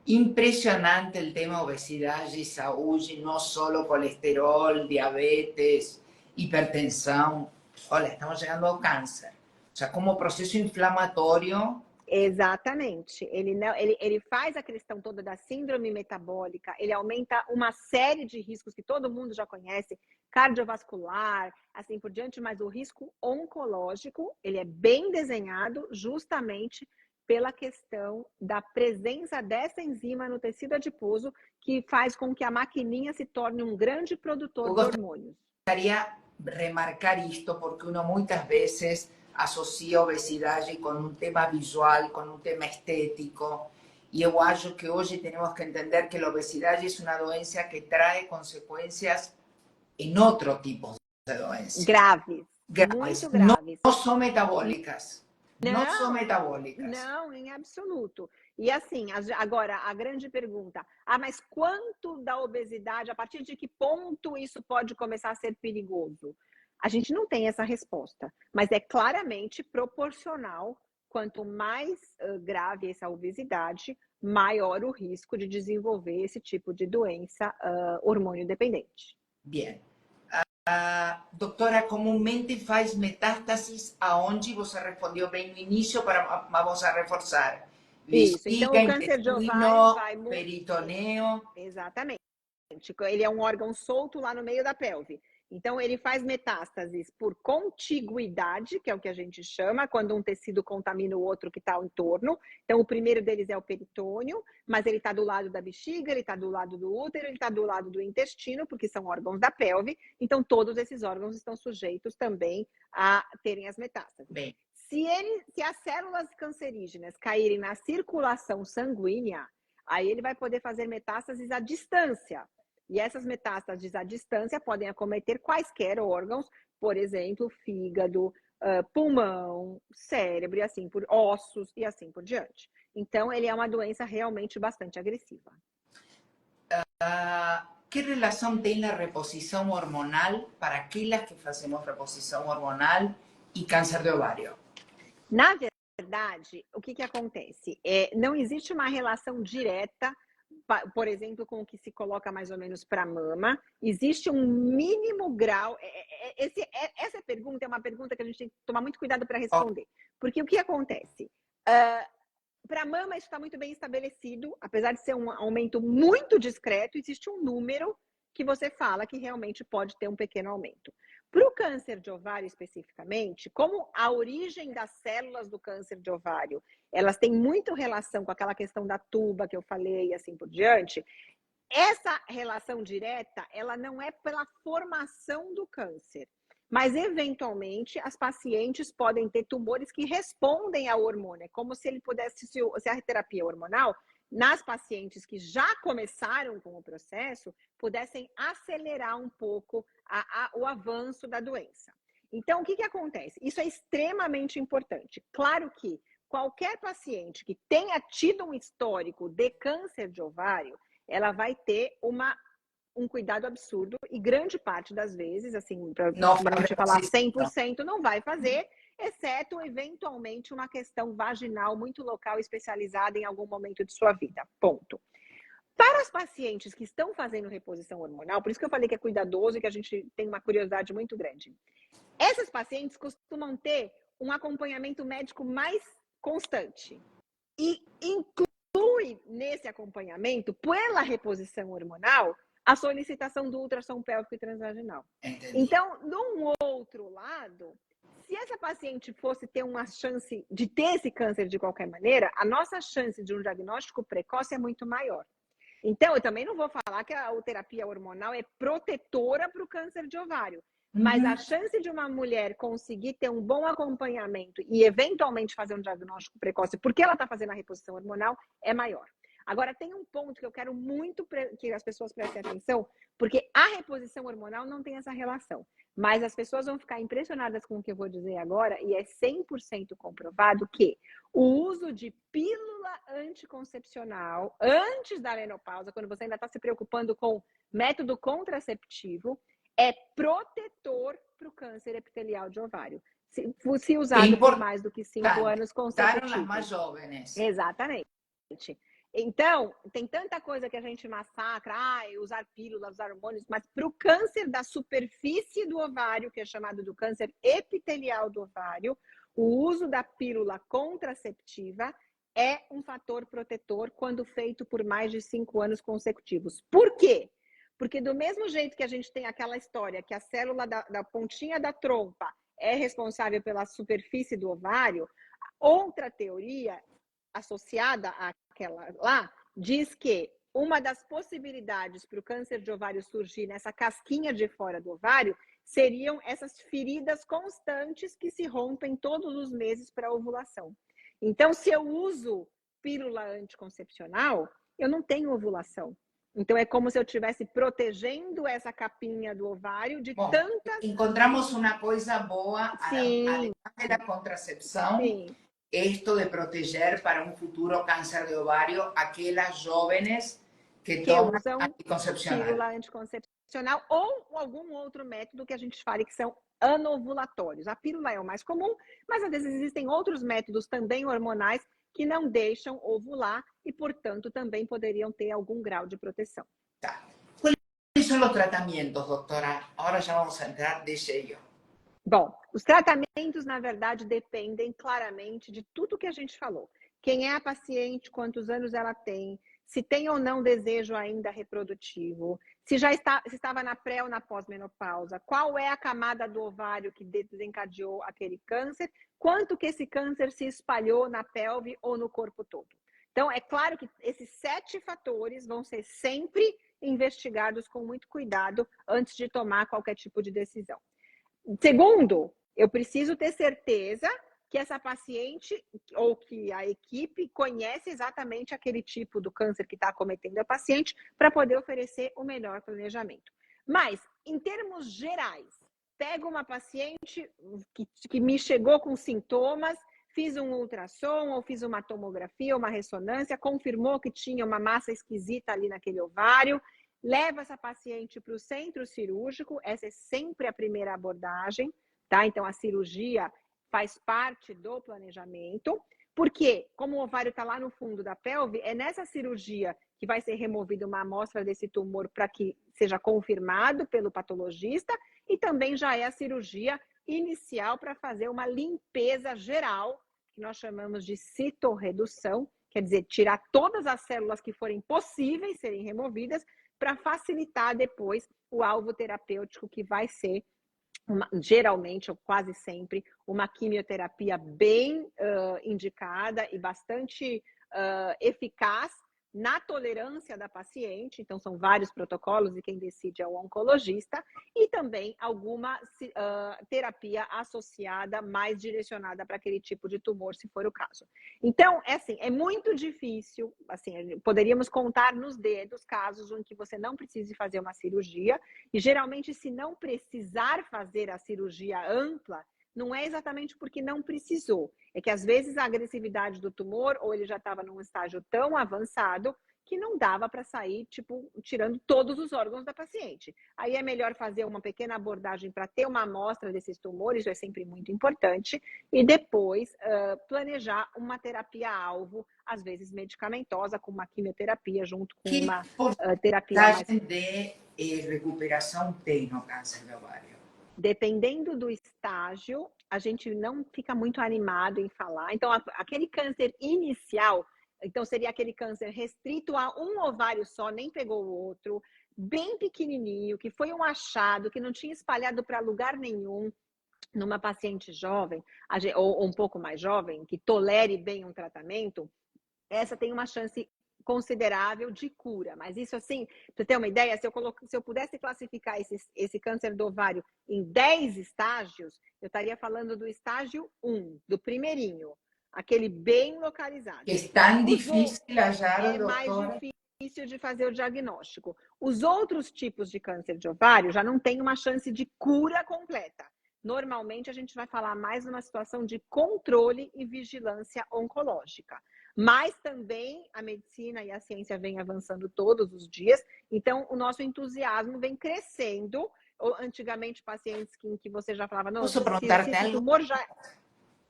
Speaker 1: Impresionante el tema obesidad y salud, no solo colesterol, diabetes, hipertensão. Olha, estamos chegando ao câncer. O sea, como processo inflamatório.
Speaker 2: Exatamente. Ele faz a questão toda da síndrome metabólica, ele aumenta uma série de riscos que todo mundo já conhece, cardiovascular, assim por diante, mas o risco oncológico, ele é bem desenhado justamente pela questão da presença dessa enzima no tecido adiposo, que faz com que a maquininha se torne um grande produtor de hormônios.
Speaker 1: Eu gostaria de remarcar isto, porque uno muitas vezes associa obesidade com um tema visual, com um tema estético. E eu acho que hoje temos que entender que a obesidade é uma doença que traz consequências em outro tipo de doenças.
Speaker 2: Graves. Muito graves.
Speaker 1: Não são metabólicas. Não são metabólicas.
Speaker 2: Não, em absoluto. E assim, agora, a grande pergunta, mas quanto da obesidade, a partir de que ponto isso pode começar a ser perigoso? A gente não tem essa resposta, mas é claramente proporcional. Quanto mais grave essa obesidade, maior o risco de desenvolver esse tipo de doença hormônio dependente.
Speaker 1: Bien. Doutora, comumente faz metástases aonde? Você respondeu bem no início, para vamos a reforçar.
Speaker 2: Isso, então o câncer de ovário vai muito...
Speaker 1: peritoneo.
Speaker 2: Exatamente. Ele é um órgão solto lá no meio da pelve. Então, ele faz metástases por contiguidade, que é o que a gente chama, quando um tecido contamina o outro que está ao entorno. Então, o primeiro deles é o peritônio, mas ele está do lado da bexiga, ele está do lado do útero, ele está do lado do intestino, porque são órgãos da pelve. Então, todos esses órgãos estão sujeitos também a terem as metástases.
Speaker 1: Bem.
Speaker 2: Se as células cancerígenas caírem na circulação sanguínea, aí ele vai poder fazer metástases à distância. E essas metástases à distância podem acometer quaisquer órgãos, por exemplo, fígado, pulmão, cérebro, e assim por ossos e assim por diante. Então, ele é uma doença realmente bastante agressiva.
Speaker 1: Que relação tem a reposição hormonal para aquelas que fazemos reposição hormonal e câncer de ovário?
Speaker 2: Na verdade, o que acontece? Não existe uma relação direta, por exemplo, com o que se coloca mais ou menos para a mama. Existe um mínimo grau. Essa pergunta é uma pergunta que a gente tem que tomar muito cuidado para responder. Porque o que acontece? Para a mama, isso está muito bem estabelecido. Apesar de ser um aumento muito discreto, existe um número que você fala que realmente pode ter um pequeno aumento. Para o câncer de ovário especificamente, como a origem das células do câncer de ovário, elas têm muito relação com aquela questão da tuba que eu falei e assim por diante, essa relação direta, ela não é pela formação do câncer, mas eventualmente as pacientes podem ter tumores que respondem ao hormônio, é como se ele pudesse, se a terapia hormonal, nas pacientes que já começaram com o processo, pudessem acelerar um pouco o avanço da doença. Então, o que acontece? Isso é extremamente importante. Claro que qualquer paciente que tenha tido um histórico de câncer de ovário, ela vai ter um cuidado absurdo e grande parte das vezes, assim, para não te falar 100%, não vai fazer, exceto, eventualmente, uma questão vaginal muito local, especializada em algum momento de sua vida. Ponto. Para as pacientes que estão fazendo reposição hormonal, por isso que eu falei que é cuidadoso e que a gente tem uma curiosidade muito grande. Essas pacientes costumam ter um acompanhamento médico mais constante e inclui nesse acompanhamento, pela reposição hormonal, a solicitação do ultrassom pélvico e transvaginal.
Speaker 1: Entendi.
Speaker 2: Então, num outro lado, se essa paciente fosse ter uma chance de ter esse câncer de qualquer maneira, a nossa chance de um diagnóstico precoce é muito maior. Então, eu também não vou falar que a terapia hormonal é protetora para o câncer de ovário, mas a chance de uma mulher conseguir ter um bom acompanhamento e eventualmente fazer um diagnóstico precoce porque ela está fazendo a reposição hormonal é maior. Agora, tem um ponto que eu quero muito que as pessoas prestem atenção, porque a reposição hormonal não tem essa relação. Mas as pessoas vão ficar impressionadas com o que eu vou dizer agora, e é 100% comprovado que o uso de pílula anticoncepcional antes da menopausa, quando você ainda está se preocupando com método contraceptivo, é protetor para o câncer epitelial de ovário. Se usado por mais do que 5 anos consecutivos.
Speaker 1: As mais jovens.
Speaker 2: Exatamente. Então, tem tanta coisa que a gente massacra, usar pílulas, usar hormônios, mas para o câncer da superfície do ovário, que é chamado do câncer epitelial do ovário, o uso da pílula contraceptiva é um fator protetor quando feito por mais de 5 anos consecutivos. Por quê? Porque do mesmo jeito que a gente tem aquela história que a célula da pontinha da trompa é responsável pela superfície do ovário, outra teoria associada àquela lá diz que uma das possibilidades para o câncer de ovário surgir nessa casquinha de fora do ovário seriam essas feridas constantes que se rompem todos os meses para a ovulação. Então, se eu uso pílula anticoncepcional, eu não tenho ovulação. Então, é como se eu estivesse protegendo essa capinha do ovário de tantas...
Speaker 1: Encontramos uma coisa boa, além da contracepção, esto de proteger para um futuro câncer de ovário aquelas jovens que tomam anticoncepcional.
Speaker 2: Pílula anticoncepcional ou algum outro método que a gente fale que são anovulatórios. A pílula é o mais comum, mas às vezes existem outros métodos também hormonais que não deixam ovular e, portanto, também poderiam ter algum grau de proteção.
Speaker 1: Tá. Quais são os tratamentos, doutora? Agora já vamos entrar de cheio.
Speaker 2: Bom, os tratamentos, na verdade, dependem claramente de tudo que a gente falou. Quem é a paciente, quantos anos ela tem, se tem ou não desejo ainda reprodutivo, se estava na pré ou na pós-menopausa, qual é a camada do ovário que desencadeou aquele câncer, quanto que esse câncer se espalhou na pelve ou no corpo todo. Então, é claro que esses 7 fatores vão ser sempre investigados com muito cuidado antes de tomar qualquer tipo de decisão. Segundo, eu preciso ter certeza que essa paciente ou que a equipe conhece exatamente aquele tipo do câncer que está acometendo a paciente para poder oferecer o melhor planejamento. Mas, em termos gerais, pego uma paciente que me chegou com sintomas, fiz um ultrassom ou fiz uma tomografia, uma ressonância, confirmou que tinha uma massa esquisita ali naquele ovário, leva essa paciente para o centro cirúrgico, essa é sempre a primeira abordagem, tá? Então, a cirurgia faz parte do planejamento, porque como o ovário está lá no fundo da pelve, é nessa cirurgia que vai ser removida uma amostra desse tumor para que seja confirmado pelo patologista e também já é a cirurgia inicial para fazer uma limpeza geral, que nós chamamos de citorredução, quer dizer, tirar todas as células que forem possíveis serem removidas para facilitar depois o alvo terapêutico que vai ser geralmente ou quase sempre uma quimioterapia bem indicada e bastante eficaz na tolerância da paciente, então são vários protocolos e quem decide é o oncologista, e também alguma terapia associada mais direcionada para aquele tipo de tumor, se for o caso. Então, é muito difícil, poderíamos contar nos dedos casos em que você não precise fazer uma cirurgia, e geralmente se não precisar fazer a cirurgia ampla, não é exatamente porque não precisou. É que às vezes a agressividade do tumor, ou ele já estava num estágio tão avançado, que não dava para sair, tirando todos os órgãos da paciente. Aí é melhor fazer uma pequena abordagem para ter uma amostra desses tumores, isso é sempre muito importante, e depois planejar uma terapia-alvo, às vezes medicamentosa, com uma quimioterapia junto com uma terapia mais...
Speaker 1: de recuperação tem no câncer de ovário?
Speaker 2: Dependendo do estágio, a gente não fica muito animado em falar. Então, aquele câncer inicial, então seria aquele câncer restrito a um ovário só, nem pegou o outro, bem pequenininho, que foi um achado, que não tinha espalhado para lugar nenhum, numa paciente jovem, ou um pouco mais jovem, que tolere bem um tratamento, essa tem uma chance considerável de cura. Mas isso, assim, para você ter uma ideia, se eu pudesse classificar esse câncer do ovário em 10 estágios, eu estaria falando do estágio 1, do primeirinho, aquele bem localizado.
Speaker 1: Que es tan difícil hallar,
Speaker 2: É mais difícil de fazer o diagnóstico. Os outros tipos de câncer de ovário já não tem uma chance de cura completa. Normalmente, a gente vai falar mais numa situação de controle e vigilância oncológica. Mas também a medicina e a ciência vêm avançando todos os dias, então o nosso entusiasmo vem crescendo. Antigamente, pacientes em que você já falava, não,
Speaker 1: Posso
Speaker 2: se
Speaker 1: preguntarte
Speaker 2: esse
Speaker 1: algo?
Speaker 2: tumor já...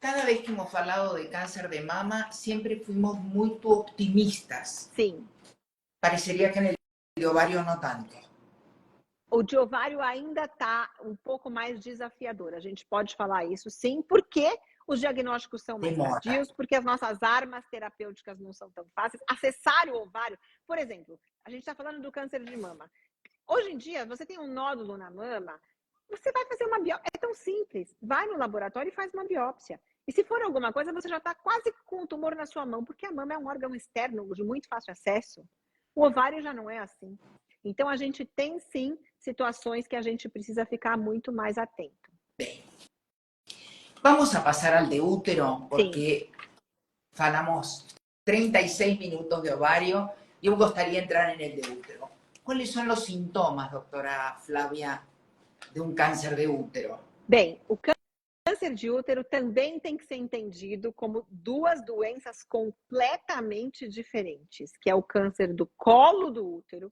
Speaker 1: Cada vez que hemos hablado de cáncer de mama, siempre fuimos muy optimistas.
Speaker 2: Sim.
Speaker 1: Parecería que en el de ovario no tanto.
Speaker 2: O de ovário ainda está um pouco mais desafiador. A gente pode falar isso sim, porque os diagnósticos são mais tardios, porque as nossas armas terapêuticas não são tão fáceis. Acessar o ovário, por exemplo, a gente está falando do câncer de mama. Hoje em dia, você tem um nódulo na mama, você vai fazer uma biópsia. É tão simples. Vai no laboratório e faz uma biópsia. E se for alguma coisa, você já está quase com o tumor na sua mão, porque a mama é um órgão externo de muito fácil acesso. O ovário já não é assim. Então, a gente tem, sim, situações que a gente precisa ficar muito mais atento.
Speaker 1: Bem, vamos a pasar al de útero, porque falamos 36 minutos de ovario y eu gostaria de entrar en el de útero. ¿Cuáles son los sintomas, doctora Flavia, de un cáncer de útero?
Speaker 2: Bem, o câncer de útero também tem que ser entendido como duas doenças completamente diferentes, que é o câncer do colo do útero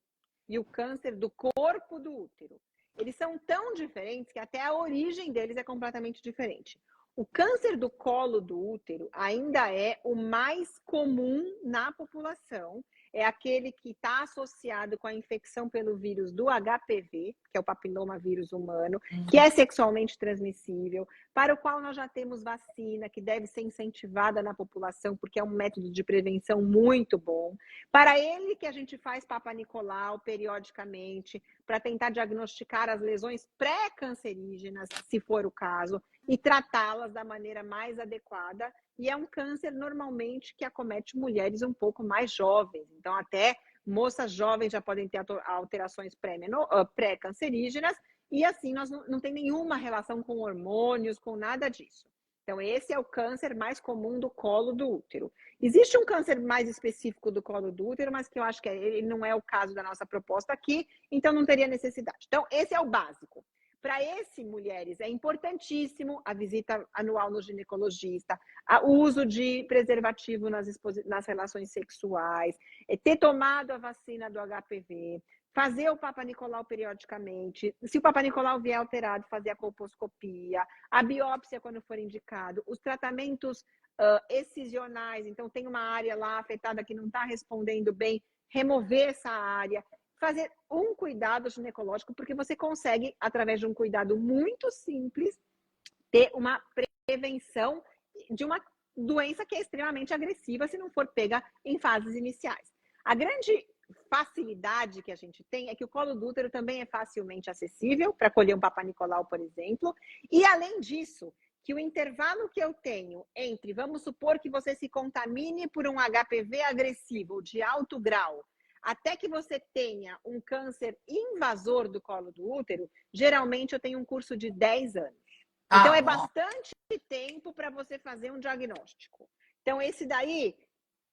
Speaker 2: e o câncer do corpo do útero. Eles são tão diferentes que até a origem deles é completamente diferente. O câncer do colo do útero ainda é o mais comum na população. É aquele que está associado com a infecção pelo vírus do HPV, que é o papiloma vírus humano, que é sexualmente transmissível, para o qual nós já temos vacina, que deve ser incentivada na população, porque é um método de prevenção muito bom. Para ele que a gente faz Papa Nicolau periodicamente, para tentar diagnosticar as lesões pré-cancerígenas, se for o caso, e tratá-las da maneira mais adequada. E é um câncer, normalmente, que acomete mulheres um pouco mais jovens. Então, até moças jovens já podem ter alterações pré-cancerígenas. E, assim, nós não tem nenhuma relação com hormônios, com nada disso. Então, esse é o câncer mais comum do colo do útero. Existe um câncer mais específico do colo do útero, mas que eu acho que ele não é o caso da nossa proposta aqui, então não teria necessidade. Então, esse é o básico. Para esse, mulheres, é importantíssimo a visita anual no ginecologista, o uso de preservativo nas relações sexuais, ter tomado a vacina do HPV, fazer o Papa Nicolau periodicamente, se o Papa Nicolau vier alterado, fazer a colposcopia, a biópsia quando for indicado, os tratamentos excisionais, então tem uma área lá afetada que não está respondendo bem, remover essa área, fazer um cuidado ginecológico, porque você consegue, através de um cuidado muito simples, ter uma prevenção de uma doença que é extremamente agressiva se não for pega em fases iniciais. A grande facilidade que a gente tem é que o colo do útero também é facilmente acessível para colher um Papa Nicolau, por exemplo, e além disso, que o intervalo que eu tenho entre, vamos supor que você se contamine por um HPV agressivo de alto grau, até que você tenha um câncer invasor do colo do útero, geralmente eu tenho um curso de 10 anos. Então, é bastante tempo para você fazer um diagnóstico. Então, esse daí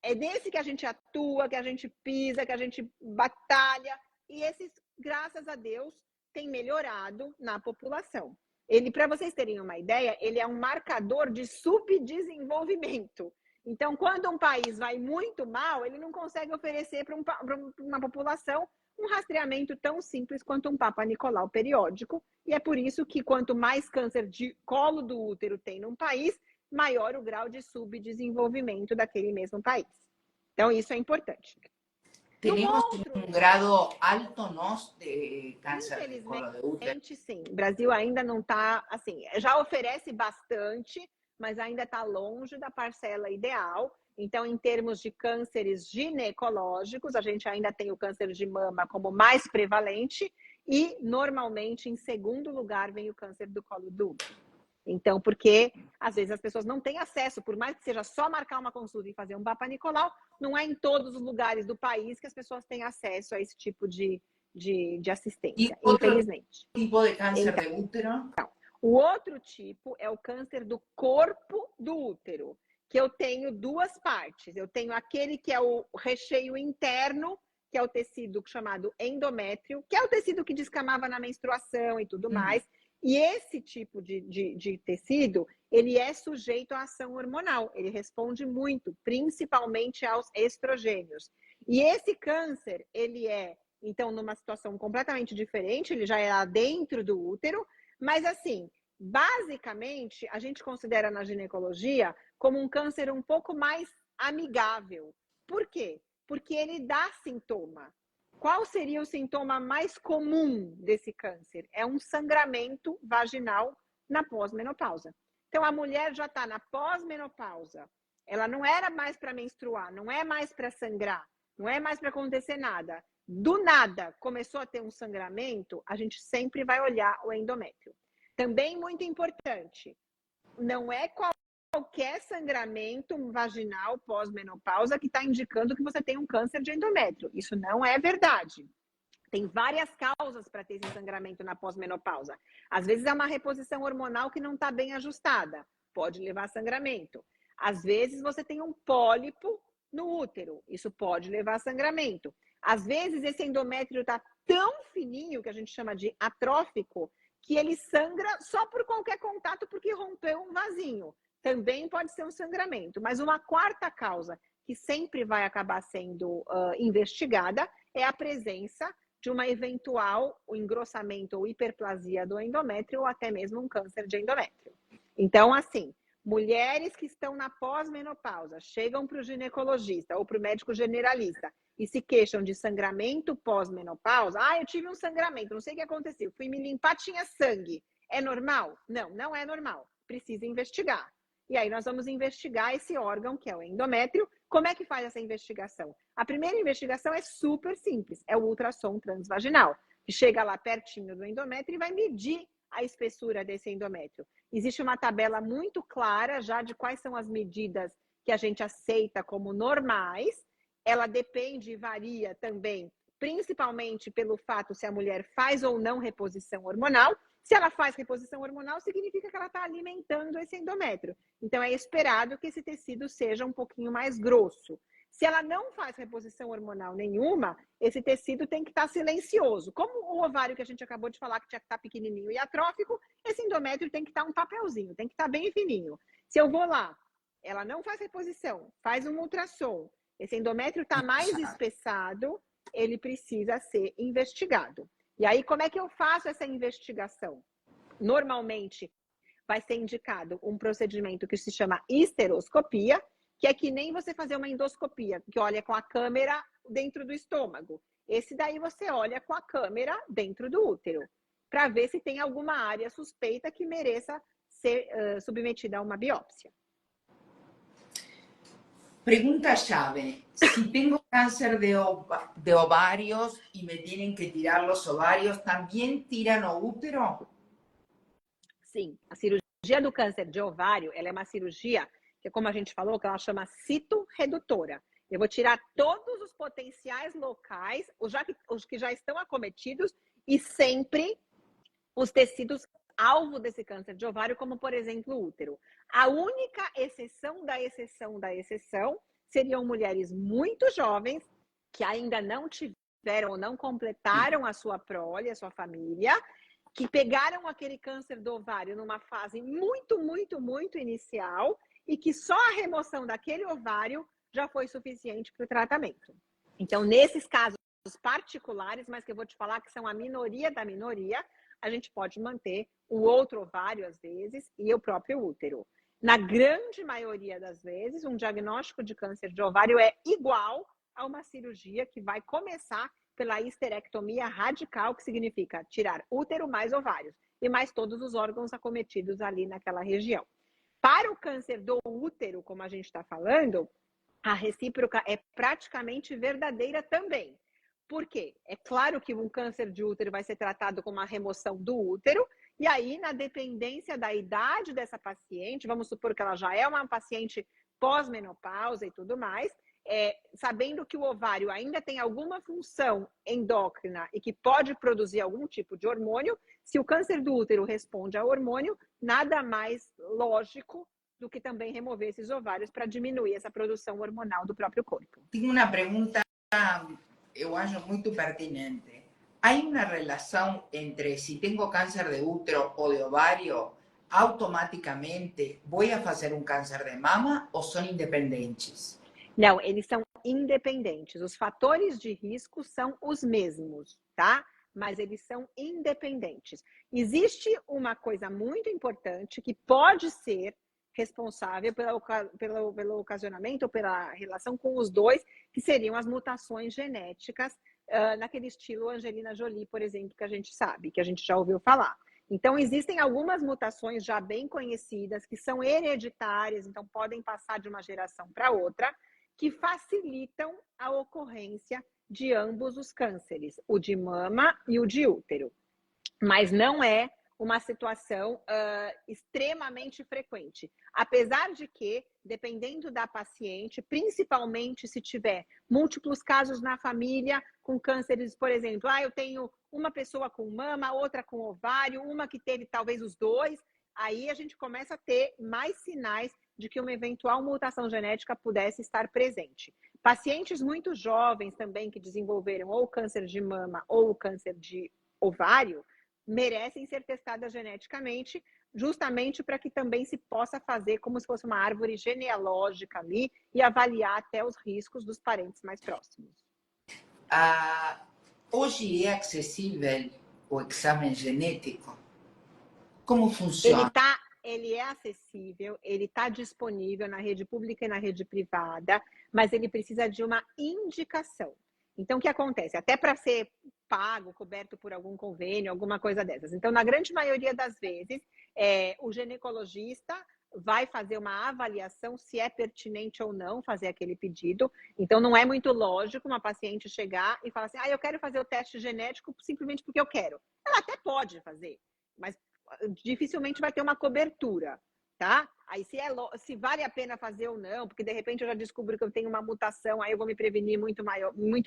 Speaker 2: é nesse que a gente atua, que a gente pisa, que a gente batalha. E esses, graças a Deus, tem melhorado na população. Ele, para vocês terem uma ideia, ele é um marcador de subdesenvolvimento. Então, quando um país vai muito mal, ele não consegue oferecer para uma população um rastreamento tão simples quanto um Papa Nicolau periódico. E é por isso que quanto mais câncer de colo do útero tem num país, maior o grau de subdesenvolvimento daquele mesmo país. Então, isso é importante.
Speaker 1: Tenemos un grado alto, nós, de câncer de colo de útero.
Speaker 2: Infelizmente, sim. O Brasil ainda não está, assim, já oferece bastante, mas ainda está longe da parcela ideal. Então, em termos de cânceres ginecológicos, a gente ainda tem o câncer de mama como mais prevalente e, normalmente, em segundo lugar, vem o câncer do colo do útero. Então, porque às vezes as pessoas não têm acesso, por mais que seja só marcar uma consulta e fazer um Papa Nicolau, não é em todos os lugares do país que as pessoas têm acesso a esse tipo de assistência, infelizmente.
Speaker 1: Tipo de câncer de útero?
Speaker 2: O outro tipo é o câncer do corpo do útero, que eu tenho duas partes. Eu tenho aquele que é o recheio interno, que é o tecido chamado endométrio, que é o tecido que descamava na menstruação e tudo mais. E esse tipo de tecido, ele é sujeito à ação hormonal. Ele responde muito, principalmente aos estrogênios. E esse câncer, ele é, então, numa situação completamente diferente, ele já é lá dentro do útero, mas assim, basicamente, a gente considera na ginecologia como um câncer um pouco mais amigável. Por quê? Porque ele dá sintoma. Qual seria o sintoma mais comum desse câncer? É um sangramento vaginal na pós-menopausa. Então, a mulher já está na pós-menopausa. Ela não era mais para menstruar, não é mais para sangrar, não é mais para acontecer nada. Do nada, começou a ter um sangramento, a gente sempre vai olhar o endométrio. Também muito importante, não é qualquer sangramento vaginal pós-menopausa que está indicando que você tem um câncer de endométrio. Isso não é verdade. Tem várias causas para ter esse sangramento na pós-menopausa. Às vezes é uma reposição hormonal que não está bem ajustada. Pode levar a sangramento. Às vezes você tem um pólipo no útero. Isso pode levar a sangramento. Às vezes esse endométrio está tão fininho, que a gente chama de atrófico, que ele sangra só por qualquer contato porque rompeu um vasinho. Também pode ser um sangramento. Mas uma quarta causa que sempre vai acabar sendo investigada é a presença de uma eventual engrossamento ou hiperplasia do endométrio ou até mesmo um câncer de endométrio. Então, assim, mulheres que estão na pós-menopausa, chegam para o ginecologista ou para o médico generalista e se queixam de sangramento pós-menopausa. Ah, eu tive um sangramento, não sei o que aconteceu, fui me limpar, tinha sangue. É normal? Não, não é normal. Precisa investigar. E aí nós vamos investigar esse órgão, que é o endométrio. Como é que faz essa investigação? A primeira investigação é super simples, é o ultrassom transvaginal, que chega lá pertinho do endométrio e vai medir a espessura desse endométrio. Existe uma tabela muito clara já de quais são as medidas que a gente aceita como normais. Ela depende e varia também, principalmente pelo fato se a mulher faz ou não reposição hormonal. Se ela faz reposição hormonal, significa que ela está alimentando esse endométrio. Então, é esperado que esse tecido seja um pouquinho mais grosso. Se ela não faz reposição hormonal nenhuma, esse tecido tem que estar silencioso. Como o ovário que a gente acabou de falar que tinha que estar pequenininho e atrófico, esse endométrio tem que estar um papelzinho, tem que estar bem fininho. Se eu vou lá, ela não faz reposição, faz um ultrassom, esse endométrio está mais espessado, ele precisa ser investigado. E aí, como é que eu faço essa investigação? Normalmente, vai ser indicado um procedimento que se chama histeroscopia, que é que nem você fazer uma endoscopia, que olha com a câmera dentro do estômago. Esse daí você olha com a câmera dentro do útero, para ver se tem alguma área suspeita que mereça ser submetida a uma biópsia.
Speaker 1: Pregunta-chave. Si tengo cáncer de ovarios y me tienen que tirar los ovarios, ¿también tiran o útero?
Speaker 2: Sim, a cirurgia do câncer de ovário, ela é uma cirurgia que, como a gente falou, que ela chama citoredutora. Eu vou tirar todos os potenciais locais, os que já estão acometidos, e sempre os tecidos alvo desse câncer de ovário, como, por exemplo, o útero. A única exceção da exceção da exceção seriam mulheres muito jovens, que ainda não tiveram ou não completaram a sua prole, a sua família, que pegaram aquele câncer do ovário numa fase muito, muito, muito inicial e que só a remoção daquele ovário já foi suficiente para o tratamento. Então, nesses casos particulares, mas que eu vou te falar que são a minoria da minoria, a gente pode manter o outro ovário, às vezes, e o próprio útero. Na grande maioria das vezes, um diagnóstico de câncer de ovário é igual a uma cirurgia que vai começar pela histerectomia radical, que significa tirar útero mais ovários e mais todos os órgãos acometidos ali naquela região. Para o câncer do útero, como a gente está falando, a recíproca é praticamente verdadeira também. Por quê? É claro que um câncer de útero vai ser tratado com uma remoção do útero, e aí, na dependência da idade dessa paciente, vamos supor que ela já é uma paciente pós-menopausa e tudo mais, sabendo que o ovário ainda tem alguma função endócrina e que pode produzir algum tipo de hormônio, se o câncer do útero responde ao hormônio, nada mais lógico do que também remover esses ovários para diminuir essa produção hormonal do próprio corpo.
Speaker 1: Tenho uma pergunta, eu acho muito pertinente. Há uma relação entre se tenho câncer de útero ou de ovário, automaticamente vou a fazer um câncer de mama ou são independentes?
Speaker 2: Não, eles são independentes. Os fatores de risco são os mesmos, tá? Mas eles são independentes. Existe uma coisa muito importante que pode ser responsável pelo ocasionamento, pela relação com os dois, que seriam as mutações genéticas, naquele estilo Angelina Jolie, por exemplo, que a gente sabe, que a gente já ouviu falar. Então, existem algumas mutações já bem conhecidas, que são hereditárias, então podem passar de uma geração para outra, que facilitam a ocorrência de ambos os cânceres, o de mama e o de útero. Mas não é uma situação extremamente frequente. Apesar de que, dependendo da paciente, principalmente se tiver múltiplos casos na família com cânceres, por exemplo, eu tenho uma pessoa com mama, outra com ovário, uma que teve talvez os dois, aí a gente começa a ter mais sinais de que uma eventual mutação genética pudesse estar presente. Pacientes muito jovens também que desenvolveram ou câncer de mama ou o câncer de ovário, merecem ser testadas geneticamente, justamente para que também se possa fazer como se fosse uma árvore genealógica ali e avaliar até os riscos dos parentes mais próximos.
Speaker 1: Hoje é acessível o exame genético? Como funciona?
Speaker 2: Ele é acessível, ele está disponível na rede pública e na rede privada, mas ele precisa de uma indicação. Então, o que acontece? Até para ser pago, coberto por algum convênio, alguma coisa dessas. Então, na grande maioria das vezes, o ginecologista vai fazer uma avaliação se é pertinente ou não fazer aquele pedido. Então, não é muito lógico uma paciente chegar e falar assim, eu quero fazer o teste genético simplesmente porque eu quero. Ela até pode fazer, mas dificilmente vai ter uma cobertura, tá? Aí se vale a pena fazer ou não, porque de repente eu já descubro que eu tenho uma mutação, aí eu vou me prevenir muito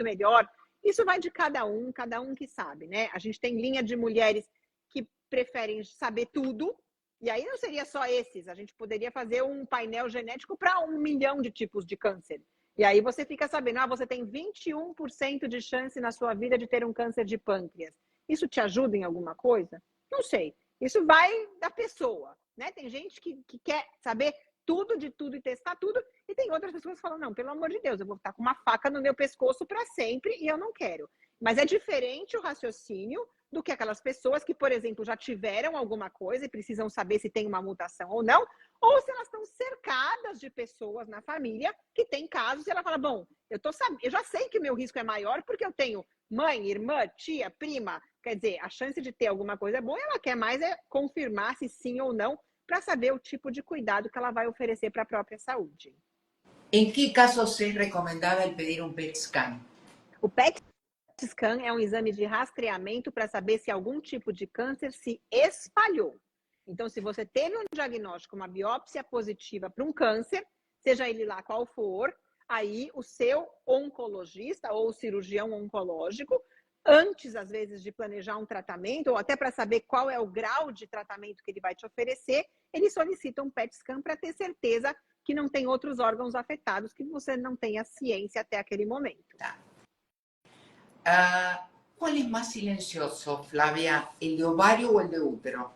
Speaker 2: melhor. Isso vai de cada um que sabe, né? A gente tem linha de mulheres que preferem saber tudo, e aí não seria só esses, a gente poderia fazer um painel genético para 1 milhão de tipos de câncer. E aí você fica sabendo, você tem 21% de chance na sua vida de ter um câncer de pâncreas. Isso te ajuda em alguma coisa? Não sei. Isso vai da pessoa, né? Tem gente que quer saber tudo de tudo e testar tudo, e tem outras pessoas que falam, não, pelo amor de Deus, eu vou estar com uma faca no meu pescoço para sempre e eu não quero. Mas é diferente o raciocínio do que aquelas pessoas que, por exemplo, já tiveram alguma coisa e precisam saber se tem uma mutação ou não, ou se elas estão cercadas de pessoas na família que tem casos e ela fala, bom, eu já sei que o meu risco é maior porque eu tenho mãe, irmã, tia, prima. Quer dizer, a chance de ter alguma coisa boa, ela quer mais confirmar se sim ou não, para saber o tipo de cuidado que ela vai oferecer para a própria saúde.
Speaker 1: Em que casos é recomendável pedir um PET scan?
Speaker 2: O PET scan é um exame de rastreamento para saber se algum tipo de câncer se espalhou. Então, se você teve um diagnóstico, uma biópsia positiva para um câncer, seja ele lá qual for, aí o seu oncologista ou cirurgião oncológico, antes, às vezes, de planejar um tratamento, ou até para saber qual é o grau de tratamento que ele vai te oferecer, ele solicita um PET scan para ter certeza que não tem outros órgãos afetados, que você não tenha ciência até aquele momento.
Speaker 1: Tá. Qual é mais silencioso, Flávia? O de ovário ou o de útero?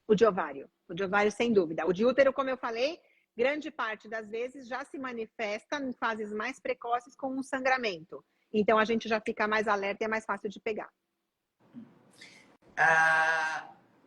Speaker 2: O de ovário. O de ovário, sem dúvida. O de útero, como eu falei, grande parte das vezes já se manifesta em fases mais precoces com um sangramento. Então, a gente já fica mais alerta e é mais fácil de pegar.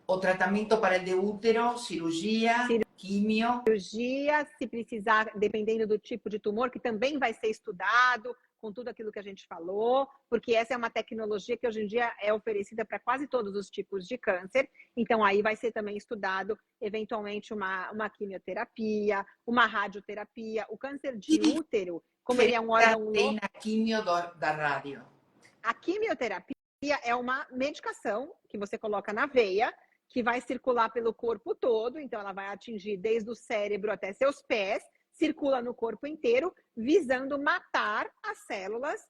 Speaker 1: O tratamento para o de útero, cirurgia, quimio?
Speaker 2: Cirurgia, se precisar, dependendo do tipo de tumor, que também vai ser estudado, com tudo aquilo que a gente falou, porque essa é uma tecnologia que hoje em dia é oferecida para quase todos os tipos de câncer. Então, aí vai ser também estudado, eventualmente, uma quimioterapia, uma radioterapia. O câncer de útero, como ele é um órgão...
Speaker 1: Tem na quimio da rádio.
Speaker 2: A quimioterapia é uma medicação que você coloca na veia, que vai circular pelo corpo todo, então ela vai atingir desde o cérebro até seus pés, circula no corpo inteiro, visando matar as células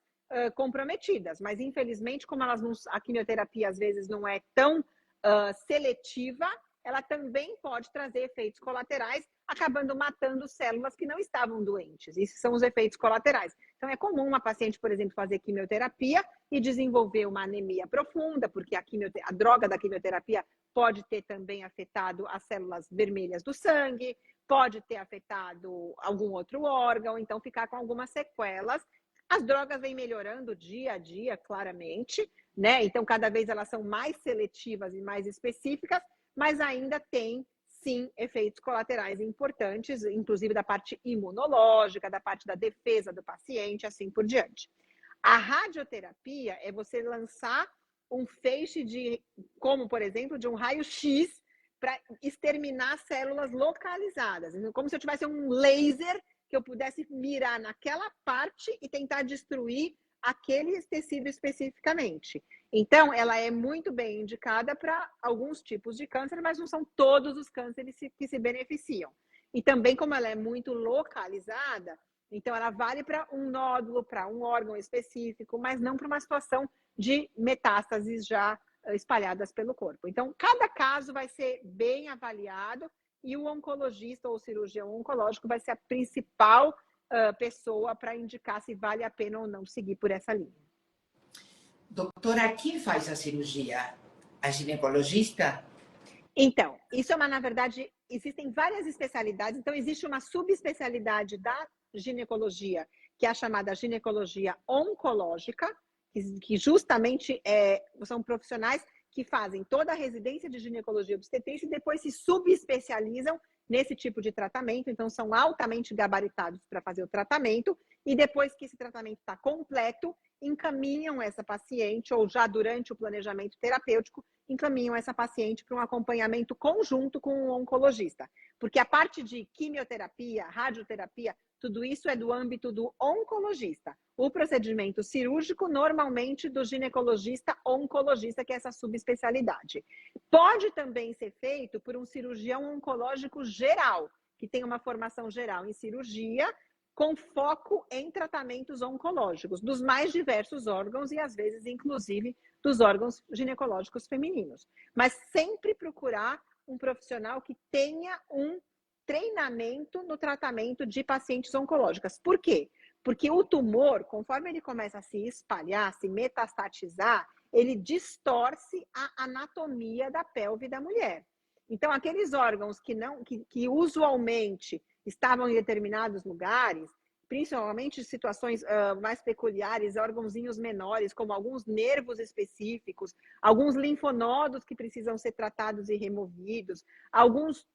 Speaker 2: comprometidas. Mas, infelizmente, como a quimioterapia às vezes não é tão seletiva, ela também pode trazer efeitos colaterais, acabando matando células que não estavam doentes. Esses são os efeitos colaterais. Então, é comum uma paciente, por exemplo, fazer quimioterapia e desenvolver uma anemia profunda, porque a droga da quimioterapia pode ter também afetado as células vermelhas do sangue, pode ter afetado algum outro órgão, então ficar com algumas sequelas. As drogas vêm melhorando dia a dia, claramente, né? Então, cada vez elas são mais seletivas e mais específicas, mas ainda tem, sim, efeitos colaterais importantes, inclusive da parte imunológica, da parte da defesa do paciente, assim por diante. A radioterapia é você lançar um feixe como, por exemplo, de um raio-x para exterminar células localizadas. Então, como se eu tivesse um laser que eu pudesse mirar naquela parte e tentar destruir aquele tecido especificamente. Então, ela é muito bem indicada para alguns tipos de câncer, mas não são todos os cânceres que se beneficiam. E também, como ela é muito localizada, então ela vale para um nódulo, para um órgão específico, mas não para uma situação de metástases já espalhadas pelo corpo. Então, cada caso vai ser bem avaliado e o oncologista ou o cirurgião oncológico vai ser a principal pessoa para indicar se vale a pena ou não seguir por essa linha.
Speaker 1: Doutora, quem faz a cirurgia? A ginecologista?
Speaker 2: Então, isso é na verdade, existem várias especialidades, então existe uma subespecialidade da ginecologia, que é a chamada ginecologia oncológica, que justamente são profissionais que fazem toda a residência de ginecologia obstetrícia e depois se subespecializam nesse tipo de tratamento, então são altamente gabaritados para fazer o tratamento, e depois que esse tratamento está completo, encaminham essa paciente, ou já durante o planejamento terapêutico, encaminham essa paciente para um acompanhamento conjunto com o oncologista. Porque a parte de quimioterapia, radioterapia, tudo isso é do âmbito do oncologista. O procedimento cirúrgico, normalmente, do ginecologista oncologista, que é essa subespecialidade. Pode também ser feito por um cirurgião oncológico geral, que tem uma formação geral em cirurgia, com foco em tratamentos oncológicos, dos mais diversos órgãos e, às vezes, inclusive, dos órgãos ginecológicos femininos. Mas sempre procurar um profissional que tenha um treinamento no tratamento de pacientes oncológicas. Por quê? Porque o tumor, conforme ele começa a se espalhar, se metastatizar, ele distorce a anatomia da pelve da mulher. Então, aqueles órgãos que usualmente estavam em determinados lugares, principalmente situações mais peculiares, órgãozinhos menores, como alguns nervos específicos, alguns linfonodos que precisam ser tratados e removidos, alguns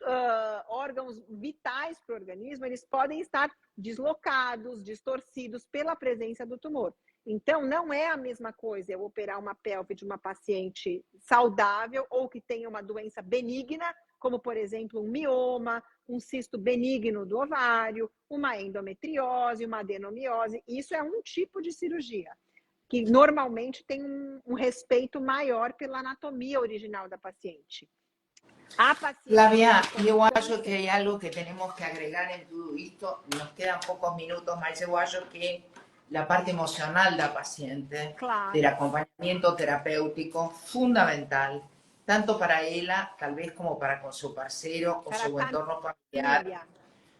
Speaker 2: órgãos vitais para o organismo, eles podem estar deslocados, distorcidos pela presença do tumor. Então, não é a mesma coisa eu operar uma pelve de uma paciente saudável ou que tenha uma doença benigna, como, por exemplo, um mioma, um cisto benigno do ovário, uma endometriose, uma adenomiose. Isso é um tipo de cirurgia que normalmente tem um respeito maior pela anatomia original da paciente.
Speaker 1: Flavia, yo acho que hay algo que tenemos que agregar en todo esto. Nos quedan pocos minutos, mas yo acho que la parte emocional del paciente,
Speaker 2: claro,
Speaker 1: del acompañamiento terapéutico, fundamental, tanto para ella, tal vez como para con su parceiro, con su entorno familiar.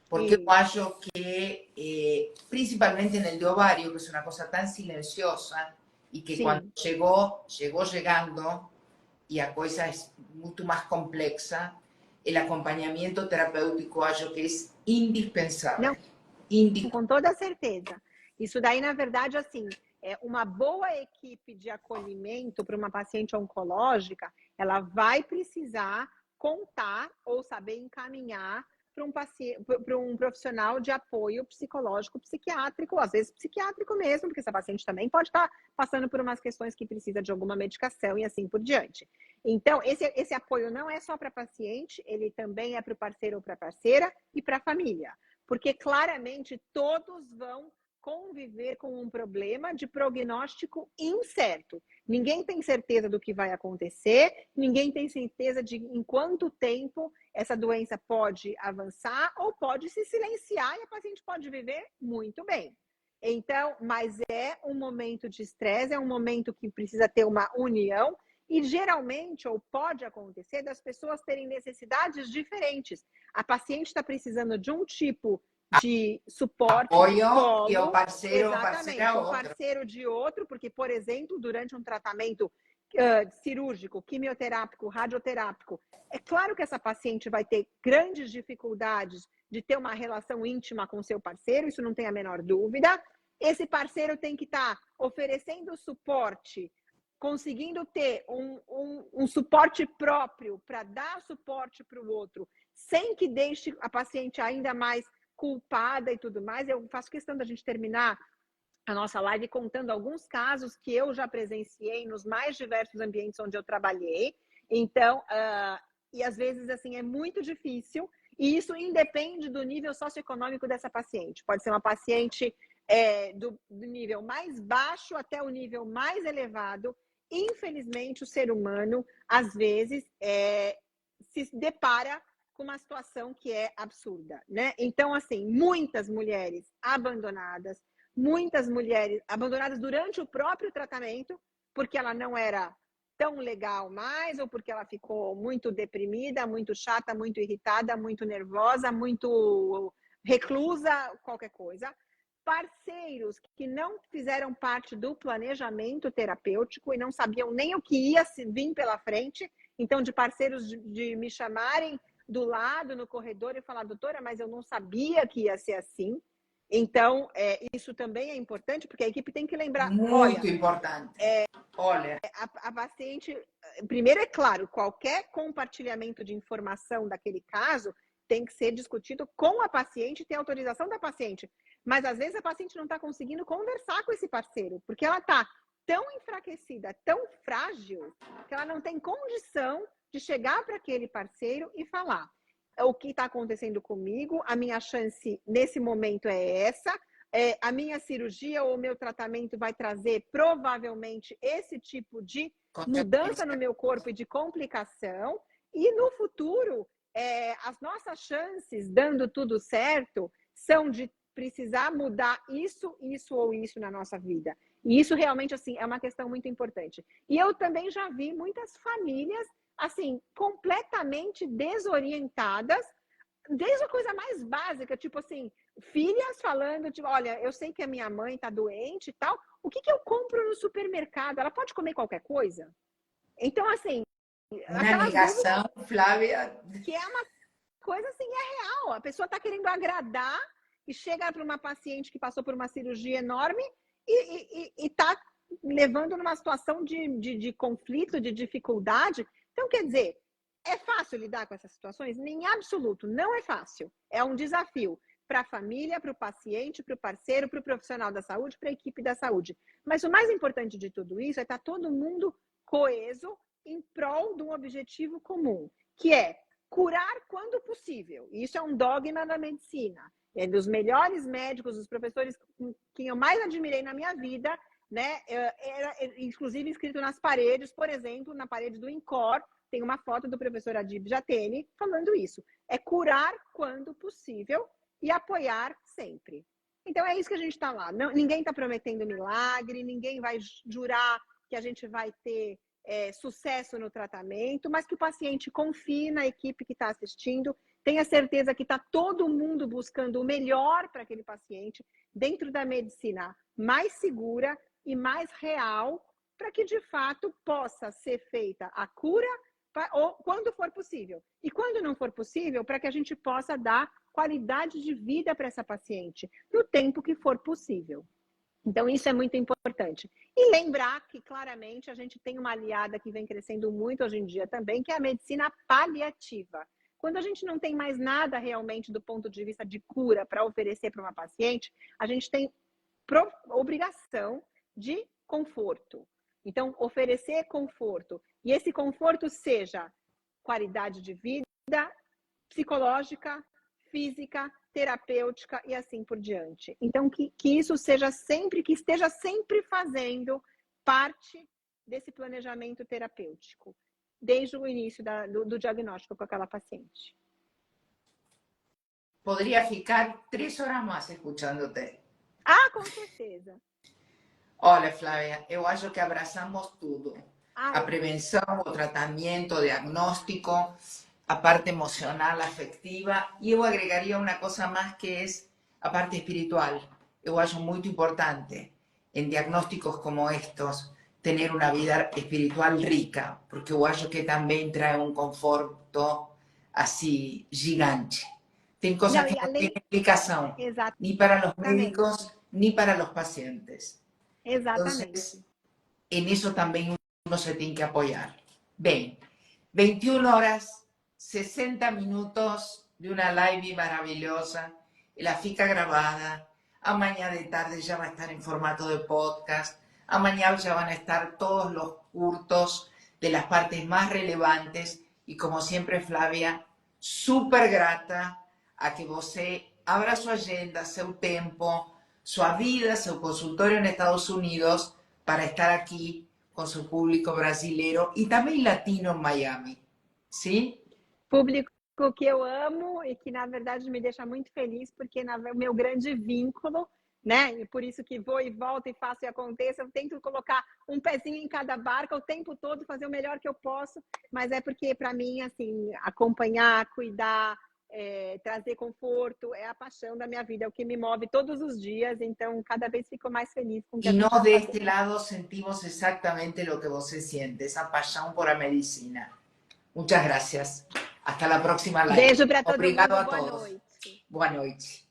Speaker 1: Porque yo acho que, principalmente en el de ovario, que es una cosa tan silenciosa, y que cuando llegó llegando, y a cosa es mucho más compleja, el acompañamiento terapêutico acho que é indispensável.
Speaker 2: Com toda certeza. Isso daí, na verdade, assim, uma boa equipe de acolhimento para uma paciente oncológica, ela vai precisar contar ou saber encaminhar para um paciente, para um profissional de apoio psicológico, psiquiátrico, às vezes psiquiátrico mesmo, porque essa paciente também pode estar passando por umas questões que precisa de alguma medicação e assim por diante. Então, esse apoio não é só para paciente, ele também é para o parceiro ou para a parceira e para a família, porque claramente todos vão conviver com um problema de prognóstico incerto. Ninguém tem certeza do que vai acontecer, ninguém tem certeza de em quanto tempo essa doença pode avançar ou pode se silenciar e a paciente pode viver muito bem. Então, mas é um momento de estresse, é um momento que precisa ter uma união e geralmente, ou pode acontecer, das pessoas terem necessidades diferentes. A paciente está precisando de um tipo de suporte,
Speaker 1: Apoio
Speaker 2: colo,
Speaker 1: e o parceiro ou
Speaker 2: exatamente,
Speaker 1: parceira
Speaker 2: o parceiro de outro, porque, por exemplo, durante um tratamento cirúrgico, quimioterápico, radioterápico, é claro que essa paciente vai ter grandes dificuldades de ter uma relação íntima com seu parceiro, isso não tem a menor dúvida. Esse parceiro tem que estar oferecendo suporte, conseguindo ter um suporte próprio para dar suporte para o outro, sem que deixe a paciente ainda mais culpada e tudo mais. Eu faço questão da gente terminar a nossa live contando alguns casos que eu já presenciei nos mais diversos ambientes onde eu trabalhei. Então, e às vezes, assim, é muito difícil, e isso independe do nível socioeconômico dessa paciente. Pode ser uma paciente do nível mais baixo até o nível mais elevado. Infelizmente, o ser humano, às vezes, se depara com uma situação que é absurda, né? Então, assim, muitas mulheres abandonadas durante o próprio tratamento, porque ela não era tão legal mais, ou porque ela ficou muito deprimida, muito chata, muito irritada, muito nervosa, muito reclusa, qualquer coisa. Parceiros que não fizeram parte do planejamento terapêutico e não sabiam nem o que ia vir pela frente. Então, de parceiros de me chamarem do lado, no corredor, e falar, doutora, mas eu não sabia que ia ser assim. Então, isso também é importante, porque a equipe tem que lembrar...
Speaker 1: Muito importante. Olha,
Speaker 2: a paciente... Primeiro, é claro, qualquer compartilhamento de informação daquele caso tem que ser discutido com a paciente e ter autorização da paciente. Mas, às vezes, a paciente não está conseguindo conversar com esse parceiro, porque ela está tão enfraquecida, tão frágil, que ela não tem condição de chegar para aquele parceiro e falar: o que está acontecendo comigo, a minha chance nesse momento é essa, a minha cirurgia ou o meu tratamento vai trazer provavelmente esse tipo de mudança no meu corpo e de complicação, e no futuro, as nossas chances, dando tudo certo, são de precisar mudar isso, isso ou isso na nossa vida. E isso realmente, assim, é uma questão muito importante. E eu também já vi muitas famílias, assim, completamente desorientadas, desde a coisa mais básica, tipo assim, filhas falando, tipo, olha, eu sei que a minha mãe tá doente e tal, o que eu compro no supermercado? Ela pode comer qualquer coisa? Então, assim,
Speaker 1: uma negação, Flávia.
Speaker 2: Que é uma coisa, assim, é real. A pessoa tá querendo agradar e chega para uma paciente que passou por uma cirurgia enorme e tá levando numa situação de conflito, de dificuldade. Então, quer dizer, é fácil lidar com essas situações? Em absoluto, não é fácil. É um desafio para a família, para o paciente, para o parceiro, para o profissional da saúde, para a equipe da saúde. Mas o mais importante de tudo isso é estar todo mundo coeso em prol de um objetivo comum, que é curar quando possível. Isso é um dogma da medicina. É dos melhores médicos, dos professores que eu mais admirei na minha vida, né? Era inclusive escrito nas paredes, por exemplo, na parede do INCOR, tem uma foto do professor Adib Jatene falando isso. É curar quando possível e apoiar sempre. Então é isso que a gente está lá. Não, ninguém está prometendo milagre, ninguém vai jurar que a gente vai ter sucesso no tratamento, mas que o paciente confie na equipe que está assistindo, tenha certeza que está todo mundo buscando o melhor para aquele paciente dentro da medicina mais segura e mais real, para que de fato possa ser feita a cura ou quando for possível. E quando não for possível, para que a gente possa dar qualidade de vida para essa paciente no tempo que for possível. Então, isso é muito importante. E lembrar que, claramente, a gente tem uma aliada que vem crescendo muito hoje em dia também, que é a medicina paliativa. Quando a gente não tem mais nada realmente do ponto de vista de cura para oferecer para uma paciente, a gente tem obrigação de conforto. Então, oferecer conforto. E esse conforto seja qualidade de vida, psicológica, física, terapêutica e assim por diante. Então, que isso seja sempre, que esteja sempre fazendo parte desse planejamento terapêutico, desde o início do diagnóstico com aquela paciente.
Speaker 1: Podría ficar 3 horas más escuchándote.
Speaker 2: Ah, com certeza.
Speaker 1: Olha, Flávia, eu acho que abraçamos tudo.
Speaker 2: Ah,
Speaker 1: A prevenção, o tratamento, o diagnóstico, a parte emocional, afectiva. E eu agregaria uma coisa mais que é a parte espiritual. Eu acho muito importante, em diagnósticos como estes, ter uma vida espiritual rica, porque eu acho que também traz um conforto assim gigante. Tem coisas
Speaker 2: não,
Speaker 1: que
Speaker 2: e
Speaker 1: não têm
Speaker 2: além,
Speaker 1: explicação, nem para os
Speaker 2: exatamente,
Speaker 1: médicos, nem para os pacientes.
Speaker 2: exatamente.
Speaker 1: Entonces, en eso también uno se tiene que apoyar. Bien, 21 horas, 60 minutos de una live maravillosa, la fica grabada. A mañana de tarde ya va a estar en formato de podcast. A mañana ya van a estar todos los cursos de las partes más relevantes. Y como siempre, Flavia, súper grata a que você abra su agenda, seu tempo, sua vida, seu consultorio en Estados Unidos para estar aquí con su público brasileiro y también latino en Miami. ¿Sí?
Speaker 2: Público que eu amo e que, na verdade, me deixa muito feliz, porque o meu grande vínculo, né? E por isso que vou e volto e faço e aconteça, eu tento colocar um pezinho em cada barca o tempo todo, fazer o melhor que eu posso, mas é porque, para mim, assim, acompanhar, cuidar, trazer conforto, é a paixão da minha vida, é o que me move todos os dias, então cada vez fico mais feliz com o que a
Speaker 1: Y
Speaker 2: gente
Speaker 1: nós
Speaker 2: está
Speaker 1: de
Speaker 2: fazendo.
Speaker 1: este lado sentimos exactamente lo que você siente, esa pasión por la medicina. Muchas gracias. Hasta la próxima live.
Speaker 2: Beijo para todo
Speaker 1: Obrigado
Speaker 2: mundo,
Speaker 1: a
Speaker 2: boa
Speaker 1: todos.
Speaker 2: noite.
Speaker 1: Boa noite.